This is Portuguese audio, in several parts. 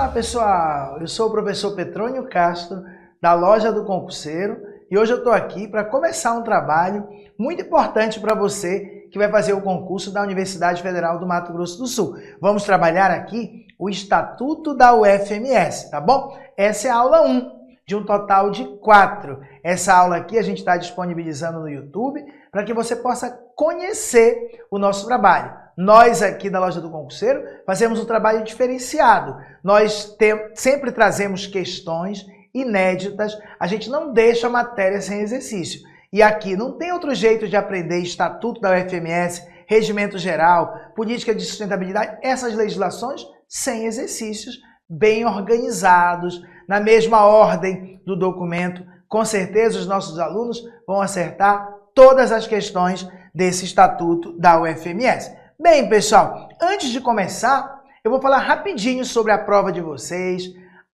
Fala pessoal, eu sou o professor Petrônio Castro da Loja do Concurseiro e hoje eu estou aqui para começar um trabalho muito importante para você que vai fazer o concurso da Universidade Federal do Mato Grosso do Sul. Vamos trabalhar aqui o Estatuto da UFMS, tá bom? Essa é a aula 1 de um total de 4. Essa aula aqui a gente está disponibilizando no YouTube para que você possa conhecer o nosso trabalho. Nós aqui da Loja do Concurseiro fazemos um trabalho diferenciado. Nós sempre trazemos questões inéditas, a gente não deixa a matéria sem exercício. E aqui não tem outro jeito de aprender Estatuto da UFMS, Regimento Geral, Política de Sustentabilidade, essas legislações sem exercícios, bem organizados, na mesma ordem do documento. Com certeza os nossos alunos vão acertar todas as questões desse Estatuto da UFMS. Bem, pessoal, antes de começar, eu vou falar rapidinho sobre a prova de vocês,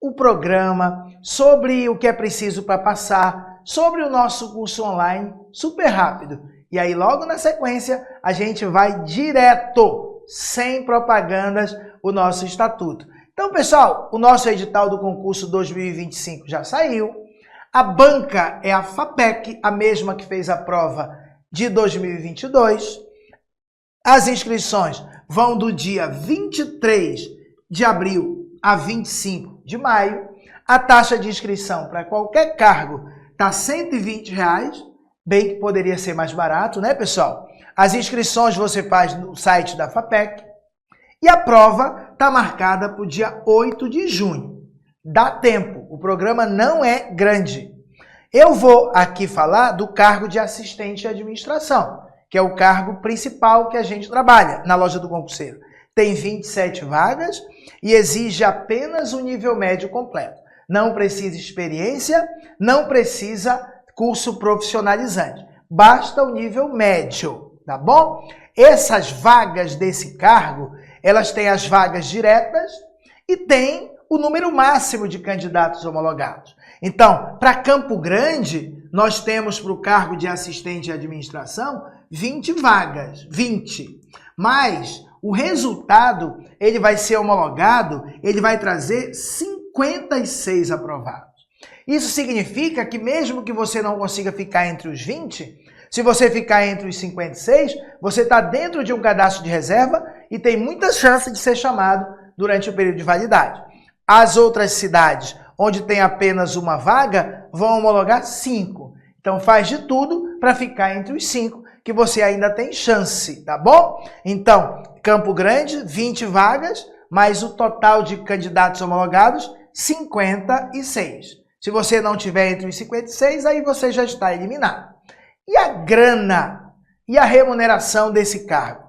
o programa, sobre o que é preciso para passar, sobre o nosso curso online, super rápido. E aí, logo na sequência, a gente vai direto, sem propagandas, o nosso estatuto. Então, pessoal, o nosso edital do concurso 2025 já saiu. A banca é a FAPEC, a mesma que fez a prova de 2022. As inscrições vão do dia 23 de abril a 25 de maio. A taxa de inscrição para qualquer cargo está R$ 120, bem que poderia ser mais barato, né, pessoal? As inscrições você faz no site da FAPEC. E a prova está marcada para o dia 8 de junho. Dá tempo, o programa não é grande. Eu vou aqui falar do cargo de assistente de administração, que é o cargo principal que a gente trabalha na Loja do Concurseiro. Tem 27 vagas e exige apenas o nível médio completo. Não precisa experiência, não precisa curso profissionalizante. Basta o nível médio, tá bom? Essas vagas desse cargo, elas têm as vagas diretas e tem o número máximo de candidatos homologados. Então, para Campo Grande, nós temos para o cargo de assistente de administração 20 vagas, 20. Mas o resultado, ele vai ser homologado, ele vai trazer 56 aprovados. Isso significa que mesmo que você não consiga ficar entre os 20, se você ficar entre os 56, você está dentro de um cadastro de reserva e tem muita chance de ser chamado durante o período de validade. As outras cidades, onde tem apenas uma vaga, vão homologar 5. Então faz de tudo para ficar entre os 5, que você ainda tem chance, tá bom? Então, Campo Grande, 20 vagas, mais o total de candidatos homologados, 56. Se você não tiver entre os 56, aí você já está eliminado. E a grana e a remuneração desse cargo?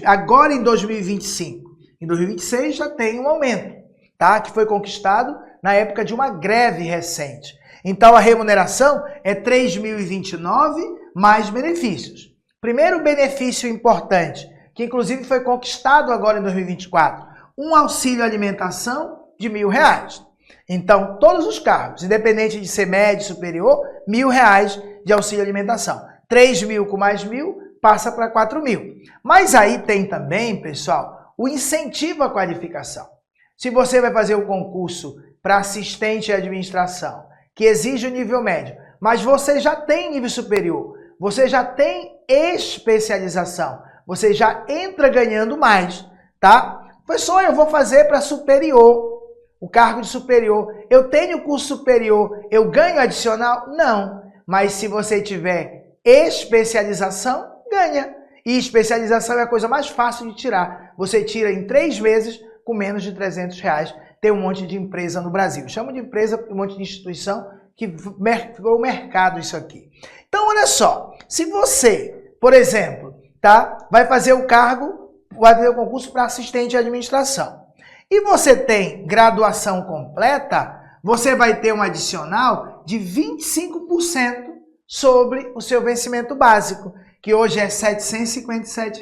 Agora em 2025. Em 2026 já tem um aumento, tá? Que foi conquistado na época de uma greve recente. Então a remuneração é R$ 3.029 mais benefícios. Primeiro benefício importante, que inclusive foi conquistado agora em 2024, um auxílio alimentação de R$ 1.000. Então todos os cargos, independente de ser médio, superior, R$ 1.000 de auxílio alimentação. 3.000 com mais 1.000 passa para 4.000. Mas aí tem também, pessoal, o incentivo à qualificação. Se você vai fazer o concurso para assistente de administração, que exige o nível médio, mas você já tem nível superior, você já tem especialização, você já entra ganhando mais, tá? Professor, eu vou fazer para superior, o cargo de superior. Eu tenho curso superior, eu ganho adicional? Não. Mas se você tiver especialização, ganha. E especialização é a coisa mais fácil de tirar. Você tira em 3 meses com menos de R$ 300. Tem um monte de empresa no Brasil. Chamo de empresa, um monte de instituição que ficou o mercado isso aqui. Então, olha só. Se você, por exemplo, tá, vai fazer o concurso para assistente de administração, e você tem graduação completa, você vai ter um adicional de 25% sobre o seu vencimento básico, que hoje é R$ 757.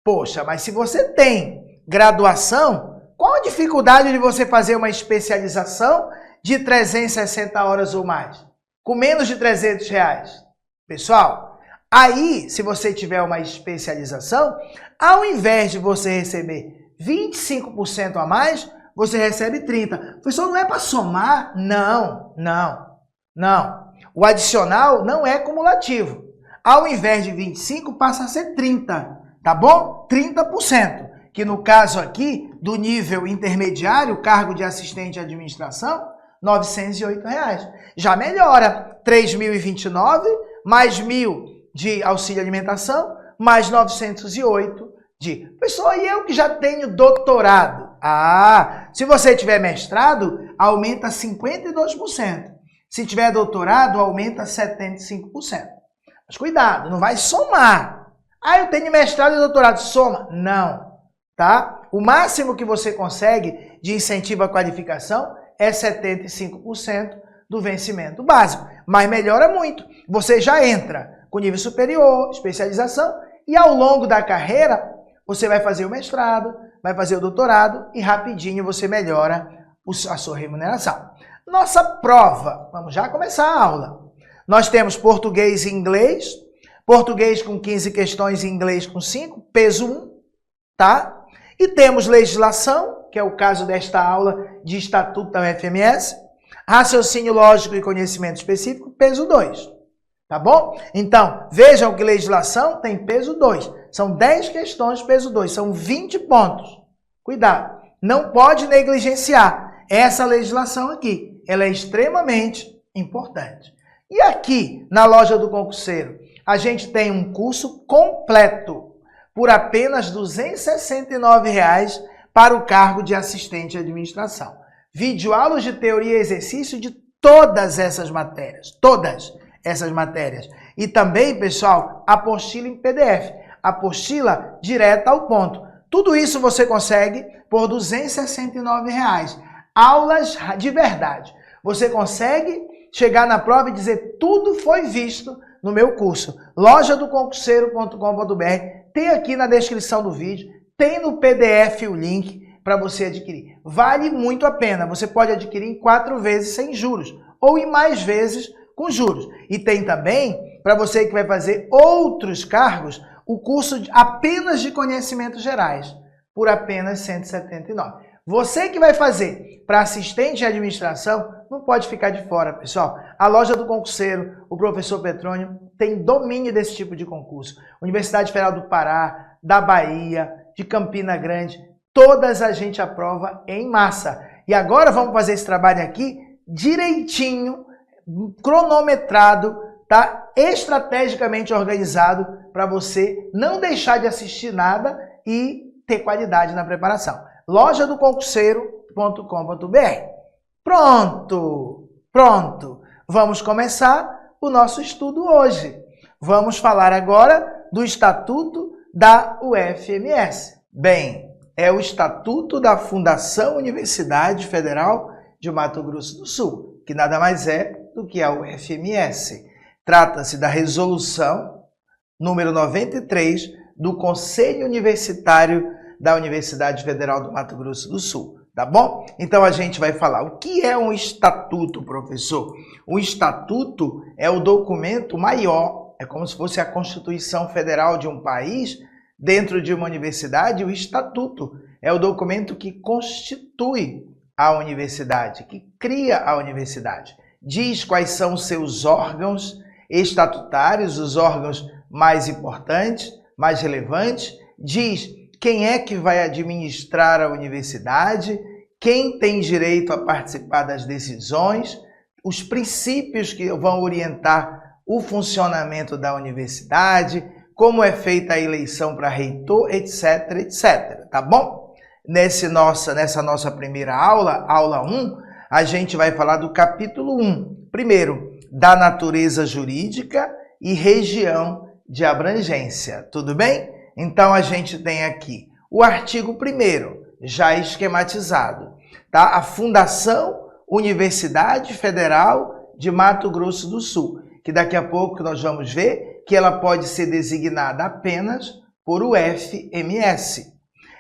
Poxa, mas se você tem graduação, qual a dificuldade de você fazer uma especialização de 360 horas ou mais? Com menos de R$ 300. Pessoal, aí, se você tiver uma especialização, ao invés de você receber 25% a mais, você recebe 30. Professor, não é para somar? Não. O adicional não é cumulativo. Ao invés de 25, passa a ser 30, tá bom? 30%, que no caso aqui, do nível intermediário, cargo de assistente de administração, R$ 908. Já melhora, 3.029, mais 1.000 de auxílio alimentação, mais 908 de... Pessoal, e eu que já tenho doutorado? Se você tiver mestrado, aumenta 52%. Se tiver doutorado, aumenta 75%. Mas cuidado, não vai somar. Eu tenho mestrado e doutorado, soma. Não, tá? O máximo que você consegue de incentivo à qualificação é 75% do vencimento básico. Mas melhora muito. Você já entra com nível superior, especialização, e ao longo da carreira, você vai fazer o mestrado, vai fazer o doutorado e rapidinho você melhora a sua remuneração. Nossa prova, vamos já começar a aula. Nós temos português e inglês, português com 15 questões e inglês com 5, peso 1, tá? E temos legislação, que é o caso desta aula de Estatuto da UFMS, raciocínio lógico e conhecimento específico, peso 2, tá bom? Então, vejam que legislação tem peso 2, são 10 questões, peso 2, são 20 pontos. Cuidado, não pode negligenciar essa legislação aqui. Ela é extremamente importante. E aqui, na loja do concurseiro, a gente tem um curso completo por apenas R$ 269 para o cargo de assistente de administração. Videoaulas de teoria e exercício de todas essas matérias. Todas essas matérias. E também, pessoal, apostila em PDF. Apostila direta ao ponto. Tudo isso você consegue por R$ 269. Aulas de verdade. Você consegue chegar na prova e dizer tudo foi visto no meu curso. lojadoconcurseiro.com.br. Tem aqui na descrição do vídeo, tem no PDF o link para você adquirir. Vale muito a pena. Você pode adquirir em 4 vezes sem juros ou em mais vezes com juros. E tem também, para você que vai fazer outros cargos, o curso apenas de conhecimentos gerais, por apenas R$ 179. Você que vai fazer para assistente de administração, não pode ficar de fora, pessoal. A loja do concurseiro, o professor Petrônio, tem domínio desse tipo de concurso. Universidade Federal do Pará, da Bahia, de Campina Grande, todas a gente aprova em massa. E agora vamos fazer esse trabalho aqui direitinho, cronometrado, tá? Estrategicamente organizado para você não deixar de assistir nada e ter qualidade na preparação. lojadoconcurseiro.com.br. Pronto! Vamos começar o nosso estudo hoje. Vamos falar agora do Estatuto da UFMS. Bem, é o Estatuto da Fundação Universidade Federal de Mato Grosso do Sul, que nada mais é do que a UFMS. Trata-se da resolução número 93 do Conselho Universitário da Universidade Federal do Mato Grosso do Sul, tá bom? Então a gente vai falar o que é um estatuto, professor. O estatuto é o documento maior, é como se fosse a Constituição Federal de um país, dentro de uma universidade. O estatuto é o documento que constitui a universidade, que cria a universidade. Diz quais são os seus órgãos estatutários, os órgãos mais importantes, mais relevantes, diz quem é que vai administrar a universidade, quem tem direito a participar das decisões, os princípios que vão orientar o funcionamento da universidade, como é feita a eleição para reitor, etc, etc, tá bom? Nessa nossa primeira aula, aula 1, a gente vai falar do capítulo 1. Primeiro, da natureza jurídica e região de abrangência, tudo bem? Então, a gente tem aqui o artigo 1º, já esquematizado, tá? A Fundação Universidade Federal de Mato Grosso do Sul, que daqui a pouco nós vamos ver que ela pode ser designada apenas por UFMS.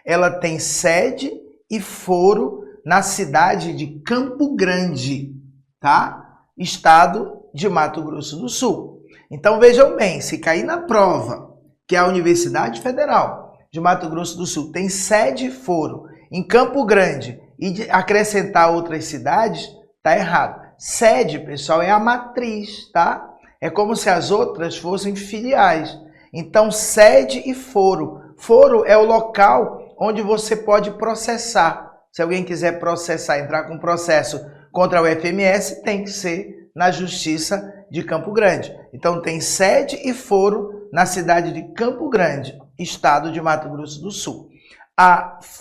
Ela tem sede e foro na cidade de Campo Grande, tá? Estado de Mato Grosso do Sul. Então, vejam bem, se cair na prova que a Universidade Federal de Mato Grosso do Sul tem sede e foro em Campo Grande, e acrescentar outras cidades, tá errado. Sede, pessoal, é a matriz, tá? É como se as outras fossem filiais. Então, sede e foro. Foro é o local onde você pode processar. Se alguém quiser processar, entrar com processo contra o FMS, tem que ser na Justiça de Campo Grande. Então, tem sede e foro na cidade de Campo Grande, estado de Mato Grosso do Sul.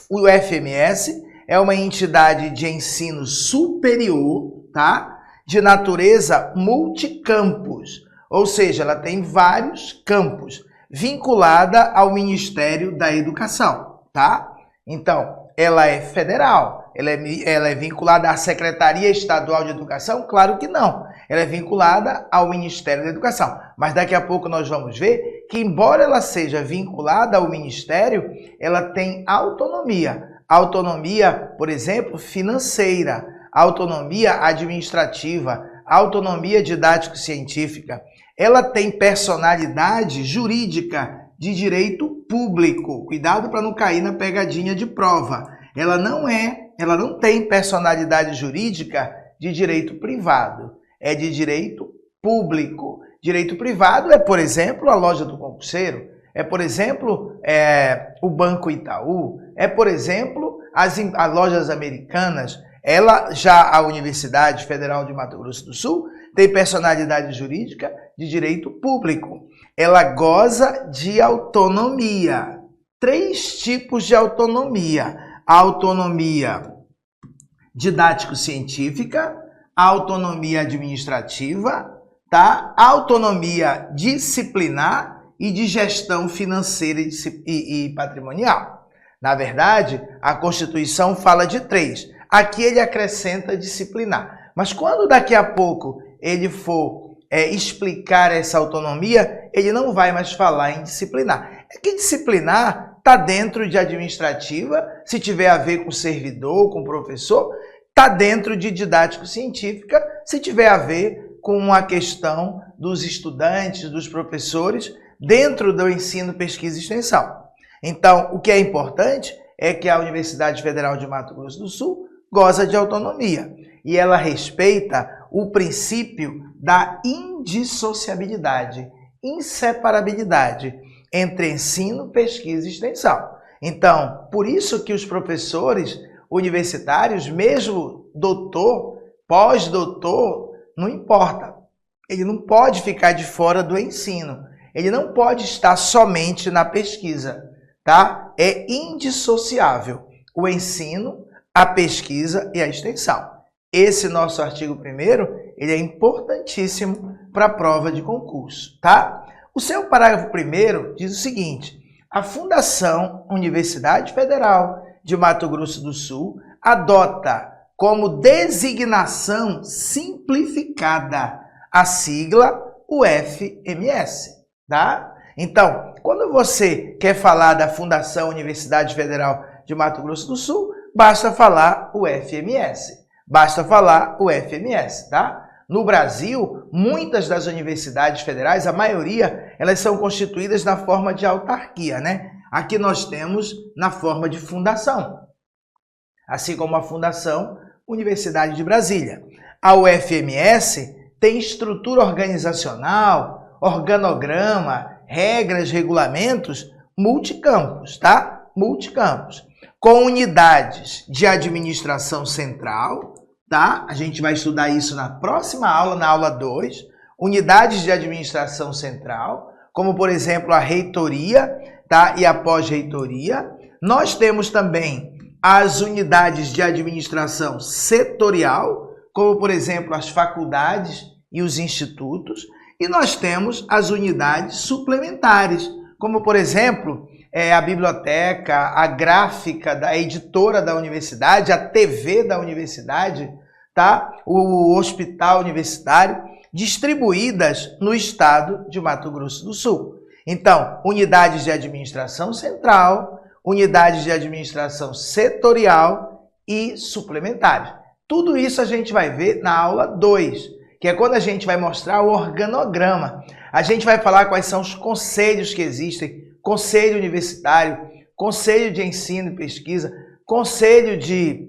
O FMS é uma entidade de ensino superior, tá? De natureza multicampus, ou seja, ela tem vários campos, vinculada ao Ministério da Educação, tá? Então, ela é federal, ela é vinculada à Secretaria Estadual de Educação? Claro que não, ela é vinculada ao Ministério da Educação. Mas daqui a pouco nós vamos ver que, embora ela seja vinculada ao Ministério, ela tem autonomia. Autonomia, por exemplo, financeira, autonomia administrativa, autonomia didático-científica. Ela tem personalidade jurídica de direito público. Cuidado para não cair na pegadinha de prova. Ela não tem personalidade jurídica de direito privado. É de direito público. Direito privado é, por exemplo, a loja do concurseiro. É, por exemplo, o Banco Itaú. É, por exemplo, as lojas americanas. A Universidade Federal de Mato Grosso do Sul tem personalidade jurídica de direito público. Ela goza de autonomia. 3 tipos de autonomia. A autonomia didático-científica, a autonomia administrativa, tá? A autonomia disciplinar e de gestão financeira e patrimonial. Na verdade, a Constituição fala de 3. Aqui ele acrescenta disciplinar. Mas quando daqui a pouco ele for explicar essa autonomia, ele não vai mais falar em disciplinar. É que disciplinar está dentro de administrativa, se tiver a ver com servidor, com professor, está dentro de didático-científica, se tiver a ver com a questão dos estudantes, dos professores, dentro do ensino, pesquisa e extensão. Então, o que é importante é que a Universidade Federal de Mato Grosso do Sul goza de autonomia e ela respeita o princípio da indissociabilidade, inseparabilidade entre ensino, pesquisa e extensão. Então, por isso que os professores universitários, mesmo doutor, pós-doutor, não importa. Ele não pode ficar de fora do ensino. Ele não pode estar somente na pesquisa, tá? É indissociável o ensino, a pesquisa e a extensão. Esse nosso artigo 1º, ele é importantíssimo para a prova de concurso, tá? O seu parágrafo 1º diz o seguinte: a Fundação Universidade Federal de Mato Grosso do Sul adota como designação simplificada a sigla UFMS, tá? Então, quando você quer falar da Fundação Universidade Federal de Mato Grosso do Sul, basta falar UFMS. Basta falar UFMS, tá? No Brasil, muitas das universidades federais, a maioria, elas são constituídas na forma de autarquia, né? Aqui nós temos na forma de fundação, assim como a Fundação Universidade de Brasília. A UFMS tem estrutura organizacional, organograma, regras, regulamentos multicampos, tá? Multicampos. Com unidades de administração central, tá? A gente vai estudar isso na próxima aula, na aula 2. Unidades de administração central, como por exemplo a reitoria, tá? E a pós-reitoria. Nós temos também as unidades de administração setorial, como por exemplo as faculdades e os institutos. E nós temos as unidades suplementares, como por exemplo a biblioteca, a gráfica da editora da universidade, a TV da universidade, tá? O hospital universitário, distribuídas no estado de Mato Grosso do Sul. Então, unidades de administração central, unidades de administração setorial e suplementares. Tudo isso a gente vai ver na aula 2, que é quando a gente vai mostrar o organograma. A gente vai falar quais são os conselhos que existem: conselho universitário, conselho de ensino e pesquisa, conselho de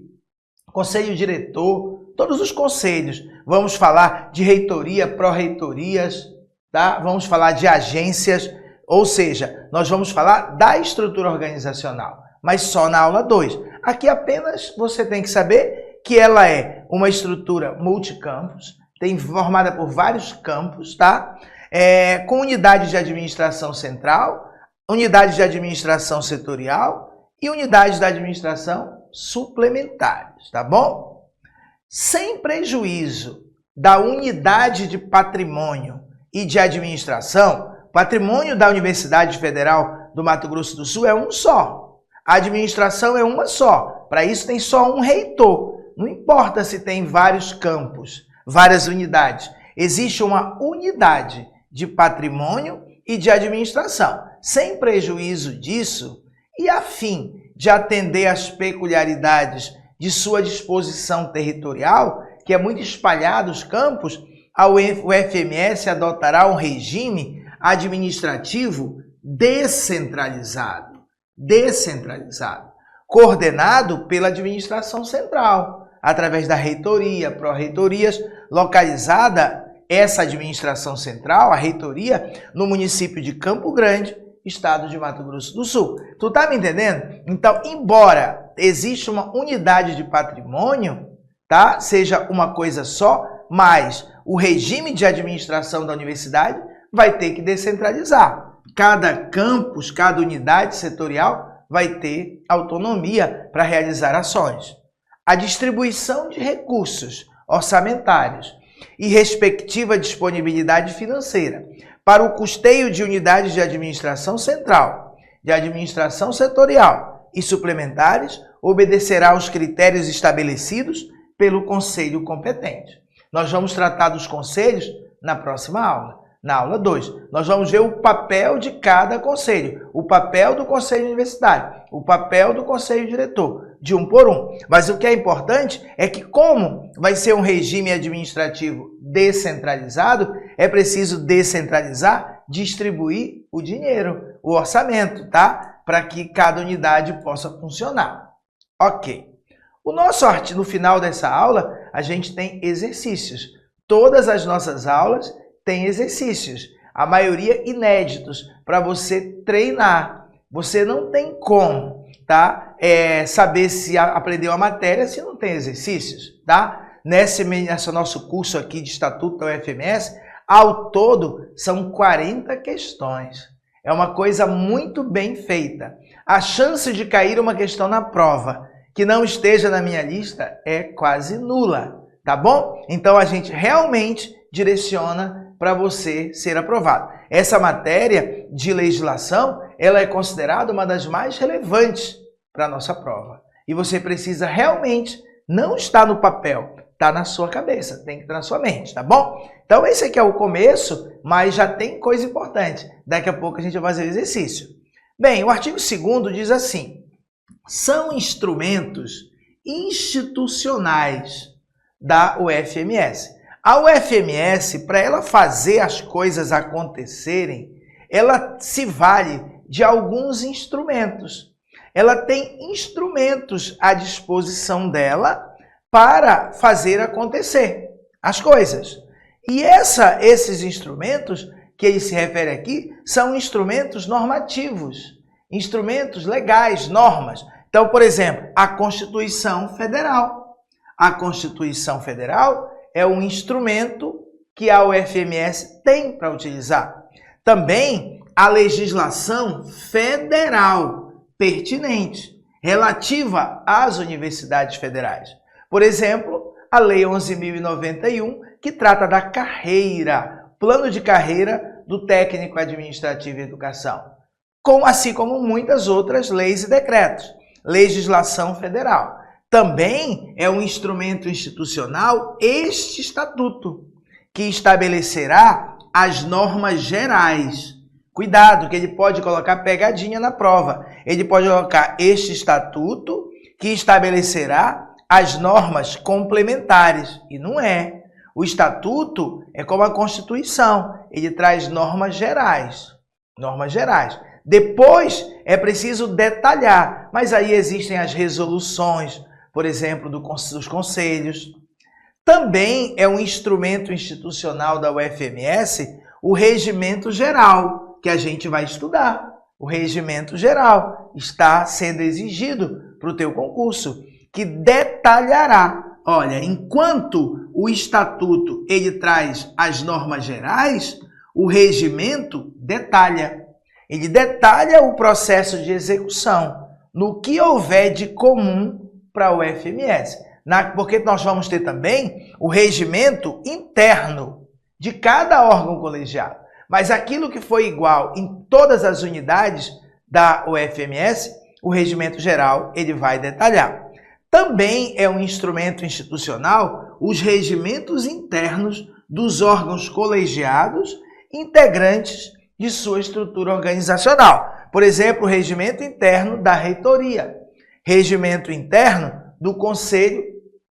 conselho diretor, todos os conselhos. Vamos falar de reitoria, pró-reitorias, tá? Vamos falar de agências, ou seja, nós vamos falar da estrutura organizacional, mas só na aula 2. Aqui apenas você tem que saber que ela é uma estrutura multicampus, formada por vários campos, tá? Com unidades de administração central, unidades de administração setorial e unidades da administração suplementares, tá bom? Sem prejuízo da unidade de patrimônio e de administração, patrimônio da Universidade Federal do Mato Grosso do Sul é um só. A administração é uma só. Para isso tem só um reitor. Não importa se tem vários campos, várias unidades. Existe uma unidade de patrimônio e de administração. Sem prejuízo disso e a fim de atender às peculiaridades de sua disposição territorial, que é muito espalhado os campos, o FMS adotará um regime administrativo descentralizado, coordenado pela administração central, através da reitoria, pró-reitorias, localizada essa administração central, a reitoria, no município de Campo Grande, estado de Mato Grosso do Sul. Tu tá me entendendo? Então, embora exista uma unidade de patrimônio, tá? Seja uma coisa só, mas o regime de administração da universidade vai ter que descentralizar. Cada campus, cada unidade setorial vai ter autonomia para realizar ações. A distribuição de recursos orçamentários e respectiva disponibilidade financeira para o custeio de unidades de administração central, de administração setorial e suplementares obedecerá aos critérios estabelecidos pelo conselho competente. Nós vamos tratar dos conselhos na próxima aula. Na aula 2, nós vamos ver o papel de cada conselho, o papel do conselho universitário, o papel do conselho diretor, de um por um. Mas o que é importante é que, como vai ser um regime administrativo descentralizado, é preciso descentralizar, distribuir o dinheiro, o orçamento, tá? Para que cada unidade possa funcionar. Ok. No final dessa aula, a gente tem exercícios. Todas as nossas aulas tem exercícios, a maioria inéditos, para você treinar. Você não tem como, tá? Saber se aprendeu a matéria se não tem exercícios, tá? Nesse nosso curso aqui de Estatuto da UFMS, ao todo são 40 questões. É uma coisa muito bem feita. A chance de cair uma questão na prova que não esteja na minha lista é quase nula, tá bom? Então a gente realmente direciona para você ser aprovado. Essa matéria de legislação, ela é considerada uma das mais relevantes para a nossa prova. E você precisa realmente, não estar no papel, está na sua cabeça, tem que estar na sua mente, tá bom? Então esse aqui é o começo, mas já tem coisa importante. Daqui a pouco a gente vai fazer o exercício. Bem, o artigo 2º diz assim: são instrumentos institucionais da UFMS. A UFMS, para ela fazer as coisas acontecerem, ela se vale de alguns instrumentos. Ela tem instrumentos à disposição dela para fazer acontecer as coisas. E esses instrumentos que ele se refere aqui são instrumentos normativos, instrumentos legais, normas. Então, por exemplo, a Constituição Federal. A Constituição Federal é um instrumento que a UFMS tem para utilizar. Também a legislação federal pertinente, relativa às universidades federais. Por exemplo, a Lei 11.091, que trata da carreira, plano de carreira do técnico administrativo em educação, assim como muitas outras leis e decretos. Legislação federal. Também é um instrumento institucional este estatuto, que estabelecerá as normas gerais. Cuidado, que ele pode colocar pegadinha na prova. Ele pode colocar este estatuto que estabelecerá as normas complementares. E não é. O estatuto é como a Constituição. Ele traz normas gerais. Normas gerais. Depois é preciso detalhar, mas aí existem as resoluções. por exemplo, dos conselhos. Também é um instrumento institucional da UFMS o Regimento Geral, que a gente vai estudar. O Regimento Geral está sendo exigido para o teu concurso, que detalhará. Olha, enquanto o Estatuto ele traz as normas gerais, o regimento detalha. Ele detalha o processo de execução, no que houver de comum para o UFMS. Porque nós vamos ter também o regimento interno de cada órgão colegiado. Mas aquilo que foi igual em todas as unidades da UFMS, o regimento geral ele vai detalhar. Também é um instrumento institucional os regimentos internos dos órgãos colegiados integrantes de sua estrutura organizacional. Por exemplo, o regimento interno da reitoria, regimento interno do conselho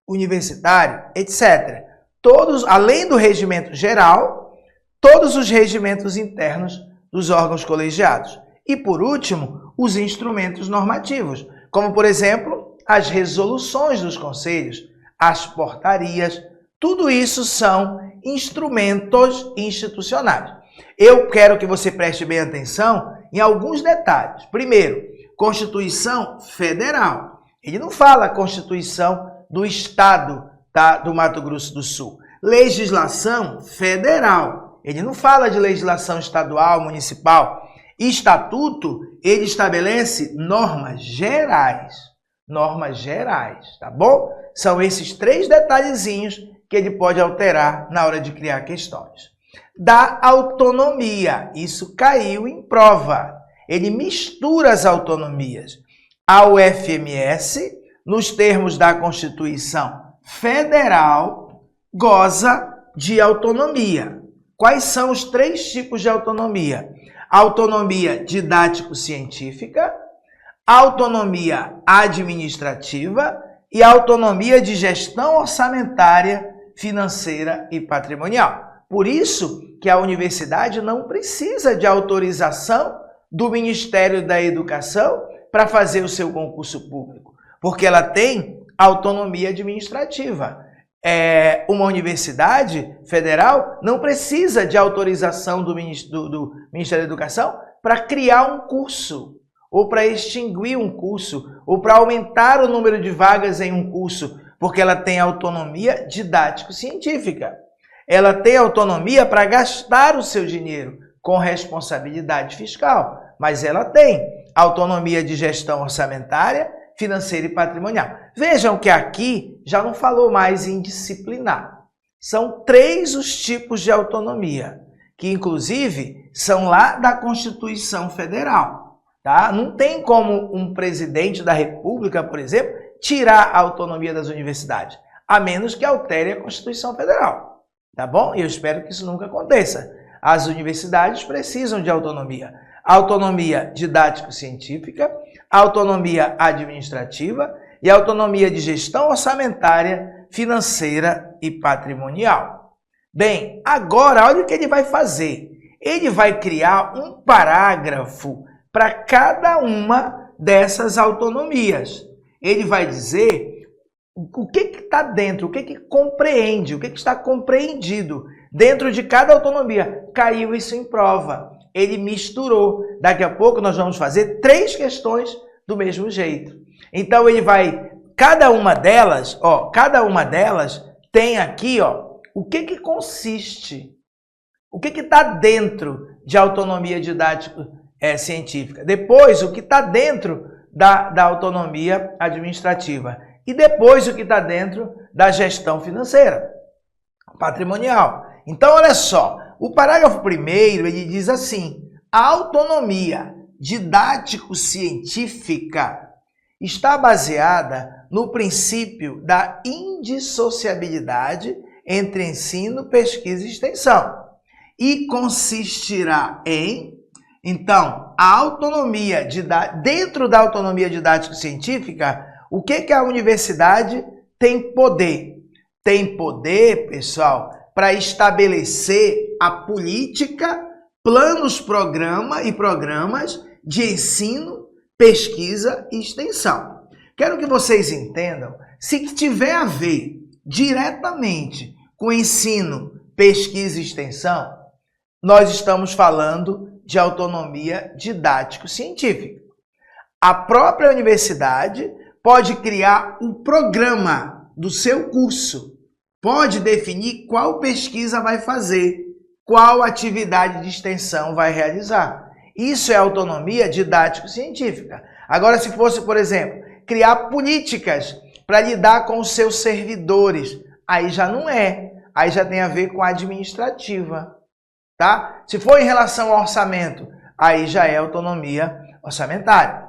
universitário, etc. Todos, além do regimento geral, todos os regimentos internos dos órgãos colegiados. E, por último, os instrumentos normativos, como, por exemplo, as resoluções dos conselhos, as portarias, tudo isso são instrumentos institucionais. Eu quero que você preste bem atenção em alguns detalhes. Primeiro, Constituição Federal. Ele não fala Constituição do Estado do Mato Grosso do Sul. Legislação Federal. Ele não fala de legislação estadual, municipal. Estatuto, ele estabelece normas gerais. Normas gerais, tá bom? São esses 3 detalhezinhos que ele pode alterar na hora de criar questões. Da autonomia, isso caiu em prova. Ele mistura as autonomias. A UFMS, nos termos da Constituição Federal, goza de autonomia. Quais são os 3 tipos de autonomia? Autonomia didático-científica, autonomia administrativa e autonomia de gestão orçamentária, financeira e patrimonial. Por isso que a universidade não precisa de autorização do Ministério da Educação para fazer o seu concurso público, porque ela tem autonomia administrativa. Uma universidade federal não precisa de autorização do Ministério da Educação para criar um curso, ou para extinguir um curso, ou para aumentar o número de vagas em um curso, porque ela tem autonomia didático-científica. Ela tem autonomia para gastar o seu dinheiro com responsabilidade fiscal, mas ela tem autonomia de gestão orçamentária, financeira e patrimonial. Vejam que aqui já não falou mais em disciplinar. São 3 os tipos de autonomia, que inclusive são lá da Constituição Federal. Tá? Não tem como um presidente da República, por exemplo, tirar a autonomia das universidades, a menos que altere a Constituição Federal. Tá bom? E eu espero que isso nunca aconteça. As universidades precisam de autonomia. Autonomia didático-científica, autonomia administrativa e autonomia de gestão orçamentária, financeira e patrimonial. Bem, agora olha o que ele vai fazer. Ele vai criar um parágrafo para cada uma dessas autonomias. Ele vai dizer o que está dentro, o que compreende, o que está compreendido dentro de cada autonomia. Caiu isso em prova. Ele misturou. Daqui a pouco nós vamos fazer 3 questões do mesmo jeito. Então ele vai, cada uma delas tem aqui, o que consiste, o que está dentro de autonomia didático-científica. Depois, o que está dentro da autonomia administrativa. E depois o que está dentro da gestão financeira, patrimonial. Então, olha só, o parágrafo 1º, ele diz assim: a autonomia didático-científica está baseada no princípio da indissociabilidade entre ensino, pesquisa e extensão e consistirá em, então, a autonomia dentro da autonomia didático-científica. O que a universidade tem poder? Tem poder, pessoal, para estabelecer a política, planos, programas de ensino, pesquisa e extensão. Quero que vocês entendam se tiver a ver diretamente com ensino, pesquisa e extensão, nós estamos falando de autonomia didático-científica. A própria universidade pode criar um programa do seu curso, pode definir qual pesquisa vai fazer, qual atividade de extensão vai realizar. Isso é autonomia didático-científica. Agora, se fosse, por exemplo, criar políticas para lidar com os seus servidores, aí já não é. Aí já tem a ver com a administrativa, tá? Se for em relação ao orçamento, aí já é autonomia orçamentária.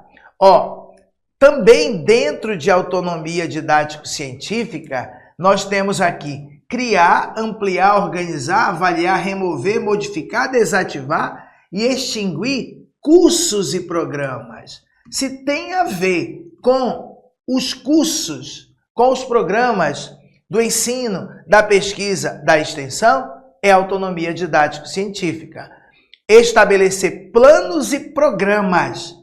Também dentro de autonomia didático-científica, nós temos aqui criar, ampliar, organizar, avaliar, remover, modificar, desativar e extinguir cursos e programas. Se tem a ver com os cursos, com os programas do ensino, da pesquisa, da extensão, é autonomia didático-científica. Estabelecer planos e programas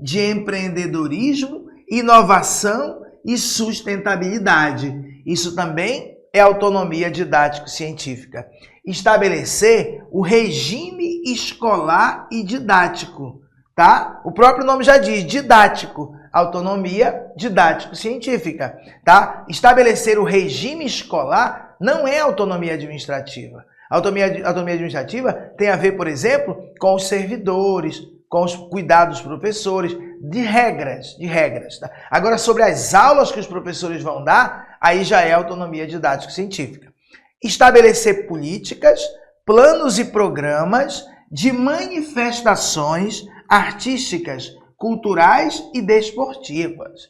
de empreendedorismo, inovação e sustentabilidade. Isso também é autonomia didático-científica. Estabelecer o regime escolar e didático, tá? O próprio nome já diz, didático, autonomia didático-científica, tá? Estabelecer o regime escolar não é autonomia administrativa. Autonomia administrativa tem a ver, por exemplo, com os servidores, com os cuidados dos professores, de regras. Tá? Agora, sobre as aulas que os professores vão dar, aí já é autonomia didático-científica. Estabelecer políticas, planos e programas de manifestações artísticas, culturais e desportivas.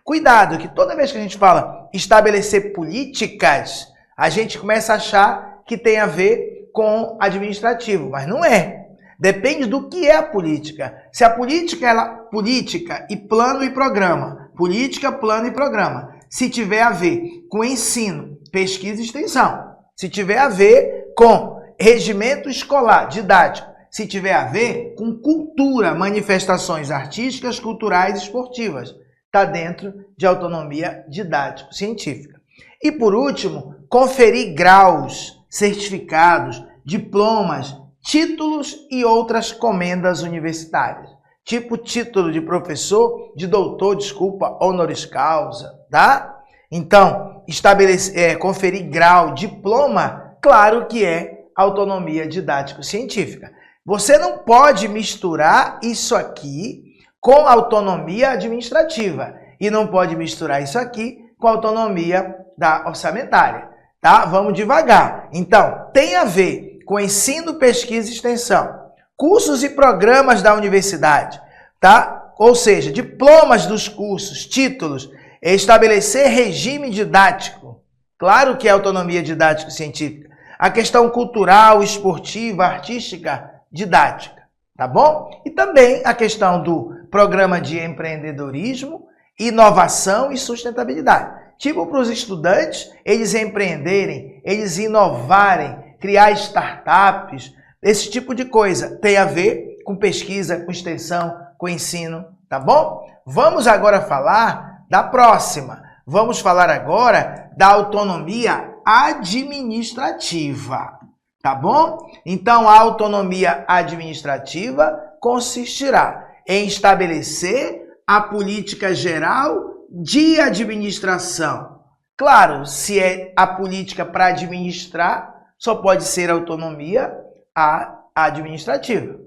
Cuidado, que toda vez que a gente fala estabelecer políticas, a gente começa a achar que tem a ver com administrativo, mas não é. Depende do que é a política. Se a política é política e plano e programa, política, plano e programa, se tiver a ver com ensino, pesquisa e extensão, se tiver a ver com regimento escolar, didático, se tiver a ver com cultura, manifestações artísticas, culturais e esportivas, está dentro de autonomia didático-científica. E por último, conferir graus, certificados, diplomas, títulos e outras comendas universitárias. Tipo título de professor, de doutor, honoris causa, tá? Então, conferir grau, diploma, claro que é autonomia didático-científica. Você não pode misturar isso aqui com autonomia administrativa e não pode misturar isso aqui com autonomia orçamentária, tá? Vamos devagar. Então, tem a ver com ensino, pesquisa e extensão, cursos e programas da universidade, tá? Ou seja, diplomas dos cursos, títulos, estabelecer regime didático, claro que é autonomia didático-científica, a questão cultural, esportiva, artística, didática, tá bom? E também a questão do programa de empreendedorismo, inovação e sustentabilidade. Tipo para os estudantes, eles empreenderem, eles inovarem, criar startups, esse tipo de coisa tem a ver com pesquisa, com extensão, com ensino, tá bom? Vamos agora falar da próxima. Vamos falar agora da autonomia administrativa, tá bom? Então, a autonomia administrativa consistirá em estabelecer a política geral de administração. Claro, se é a política para administrar, só pode ser autonomia administrativa.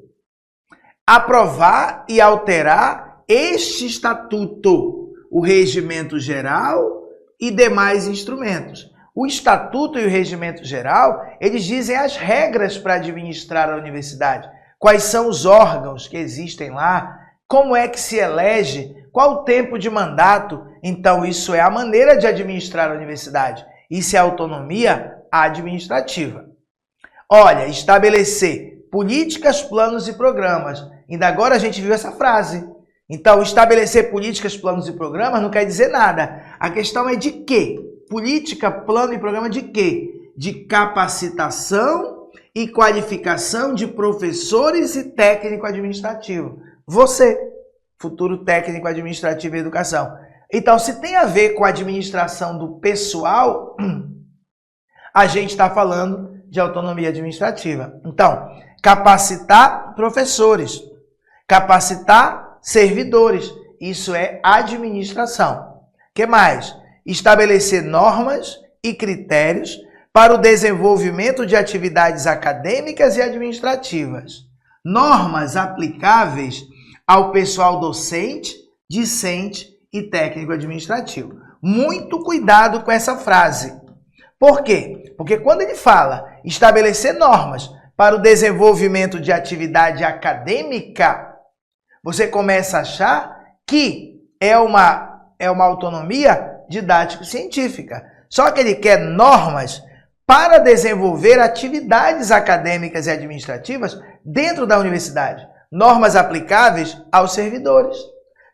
Aprovar e alterar este estatuto, o regimento geral e demais instrumentos. O estatuto e o regimento geral, eles dizem as regras para administrar a universidade. Quais são os órgãos que existem lá, como é que se elege, qual o tempo de mandato. Então, isso é a maneira de administrar a universidade. Isso é autonomia administrativa. Olha, estabelecer políticas, planos e programas. Ainda agora a gente viu essa frase. Então, estabelecer políticas, planos e programas não quer dizer nada. A questão é de quê? Política, plano e programa de quê? De capacitação e qualificação de professores e técnico administrativo. Você, futuro técnico administrativo e educação. Então, se tem a ver com a administração do pessoal, a gente está falando de autonomia administrativa. Então, capacitar professores, capacitar servidores, isso é administração. O que mais? Estabelecer normas e critérios para o desenvolvimento de atividades acadêmicas e administrativas. Normas aplicáveis ao pessoal docente, discente e técnico administrativo. Muito cuidado com essa frase. Por quê? Porque quando ele fala estabelecer normas para o desenvolvimento de atividade acadêmica, você começa a achar que é uma autonomia didático-científica. Só que ele quer normas para desenvolver atividades acadêmicas e administrativas dentro da universidade. Normas aplicáveis aos servidores.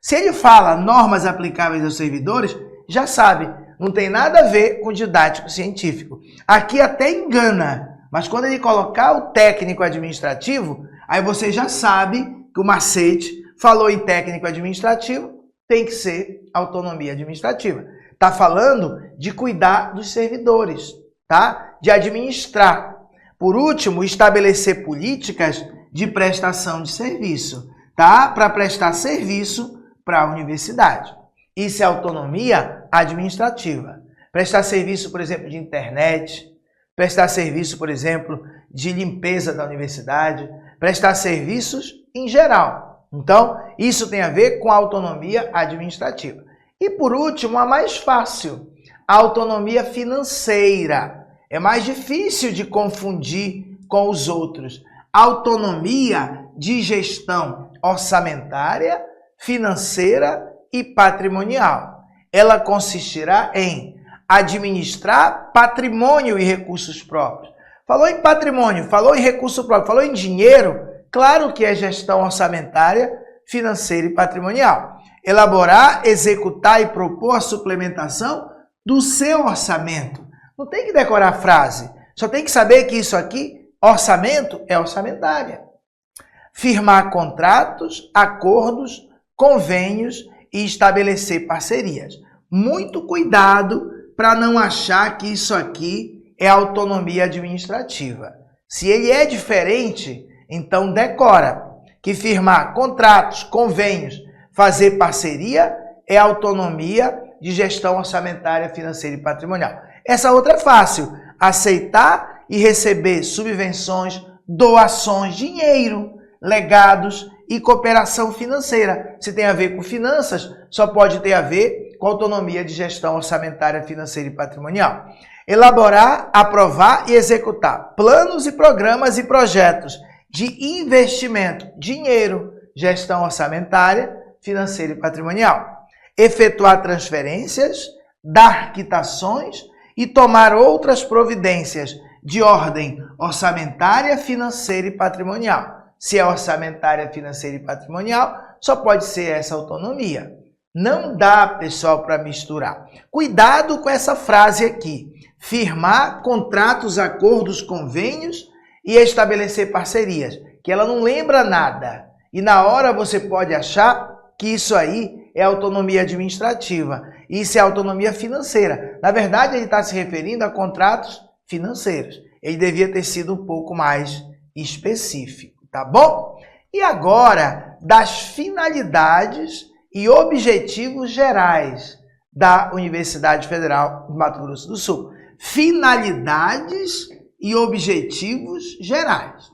Se ele fala normas aplicáveis aos servidores, já sabe, não tem nada a ver com didático científico. Aqui até engana, mas quando ele colocar o técnico administrativo, aí você já sabe que o macete falou em técnico administrativo, tem que ser autonomia administrativa. Está falando de cuidar dos servidores, tá? De administrar. Por último, estabelecer políticas de prestação de serviço, tá? Para prestar serviço para a universidade. Isso é autonomia administrativa. Prestar serviço, por exemplo, de internet, prestar serviço, por exemplo, de limpeza da universidade, prestar serviços em geral. Então, isso tem a ver com a autonomia administrativa. E por último, a mais fácil, a autonomia financeira. É mais difícil de confundir com os outros. Autonomia de gestão orçamentária, financeira e patrimonial. Ela consistirá em administrar patrimônio e recursos próprios. Falou em patrimônio, falou em recurso próprio, falou em dinheiro, claro que é gestão orçamentária, financeira e patrimonial. Elaborar, executar e propor a suplementação do seu orçamento. Não tem que decorar a frase, só tem que saber que isso aqui, orçamento, é orçamentária. Firmar contratos, acordos, convênios e estabelecer parcerias. Muito cuidado para não achar que isso aqui é autonomia administrativa. Se ele é diferente, então decora que firmar contratos, convênios, fazer parceria é autonomia de gestão orçamentária, financeira e patrimonial. Essa outra é fácil, aceitar e receber subvenções, doações, dinheiro, legados e cooperação financeira. Se tem a ver com finanças, só pode ter a ver com autonomia de gestão orçamentária, financeira e patrimonial. Elaborar, aprovar e executar planos e programas e projetos de investimento, dinheiro, gestão orçamentária, financeira e patrimonial. Efetuar transferências, dar quitações e tomar outras providências de ordem orçamentária, financeira e patrimonial. Se é orçamentária, financeira e patrimonial, só pode ser essa autonomia. Não dá, pessoal, para misturar. Cuidado com essa frase aqui. Firmar contratos, acordos, convênios e estabelecer parcerias, que ela não lembra nada. E na hora você pode achar que isso aí é autonomia administrativa. Isso é autonomia financeira. Na verdade, ele está se referindo a contratos financeiros. Ele devia ter sido um pouco mais específico, tá bom? E agora, das finalidades e objetivos gerais da Universidade Federal do Mato Grosso do Sul. Finalidades e objetivos gerais.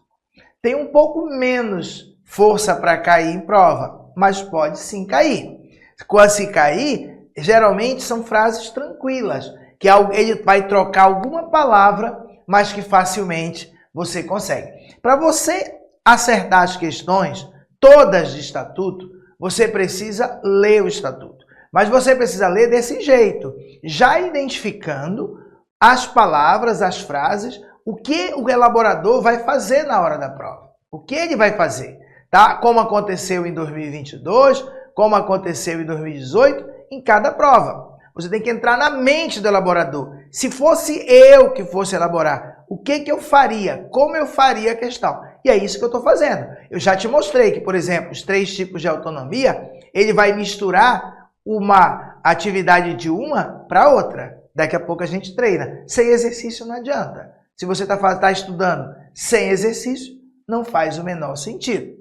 Tem um pouco menos força para cair em prova, mas pode sim cair. Quando se cair, geralmente são frases tranquilas, que ele vai trocar alguma palavra, mas que facilmente você consegue. Para você acertar as questões, todas de estatuto, você precisa ler o estatuto. Mas você precisa ler desse jeito, já identificando as palavras, as frases, o que o elaborador vai fazer na hora da prova. O que ele vai fazer, tá? Como aconteceu em 2022, como aconteceu em 2018, em cada prova. Você tem que entrar na mente do elaborador. Se fosse eu que fosse elaborar, o que eu faria? Como eu faria a questão? E é isso que eu estou fazendo. Eu já te mostrei que, por exemplo, os 3 tipos de autonomia, ele vai misturar uma atividade de uma para outra. Daqui a pouco a gente treina. Sem exercício não adianta. Se você está estudando sem exercício, não faz o menor sentido.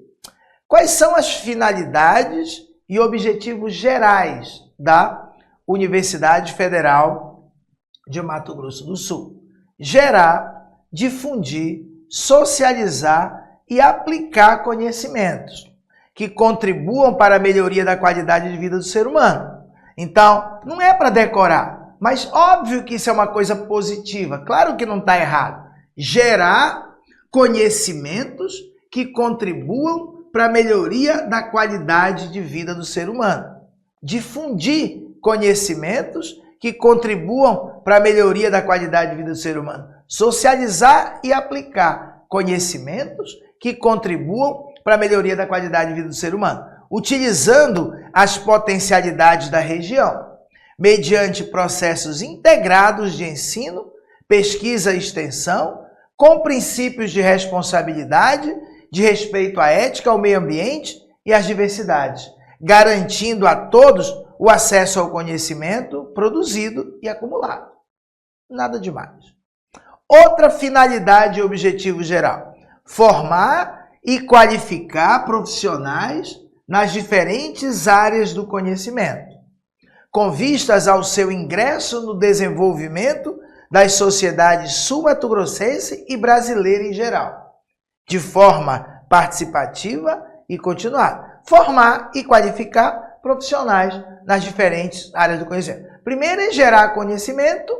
Quais são as finalidades e objetivos gerais da Universidade Federal de Mato Grosso do Sul? Gerar, difundir, socializar e aplicar conhecimentos que contribuam para a melhoria da qualidade de vida do ser humano. Então, não é para decorar, mas óbvio que isso é uma coisa positiva. Claro que não está errado. Gerar conhecimentos que contribuam para a melhoria da qualidade de vida do ser humano. Difundir conhecimentos que contribuam para a melhoria da qualidade de vida do ser humano. Socializar e aplicar conhecimentos que contribuam para a melhoria da qualidade de vida do ser humano, utilizando as potencialidades da região, mediante processos integrados de ensino, pesquisa e extensão, com princípios de responsabilidade, de respeito à ética, ao meio ambiente e às diversidades, garantindo a todos o acesso ao conhecimento produzido e acumulado. Nada demais. Outra finalidade e objetivo geral: formar e qualificar profissionais nas diferentes áreas do conhecimento, com vistas ao seu ingresso no desenvolvimento das sociedades sul-mato-grossense e brasileira em geral, de forma participativa e continuada. Formar e qualificar profissionais nas diferentes áreas do conhecimento. Primeiro é gerar conhecimento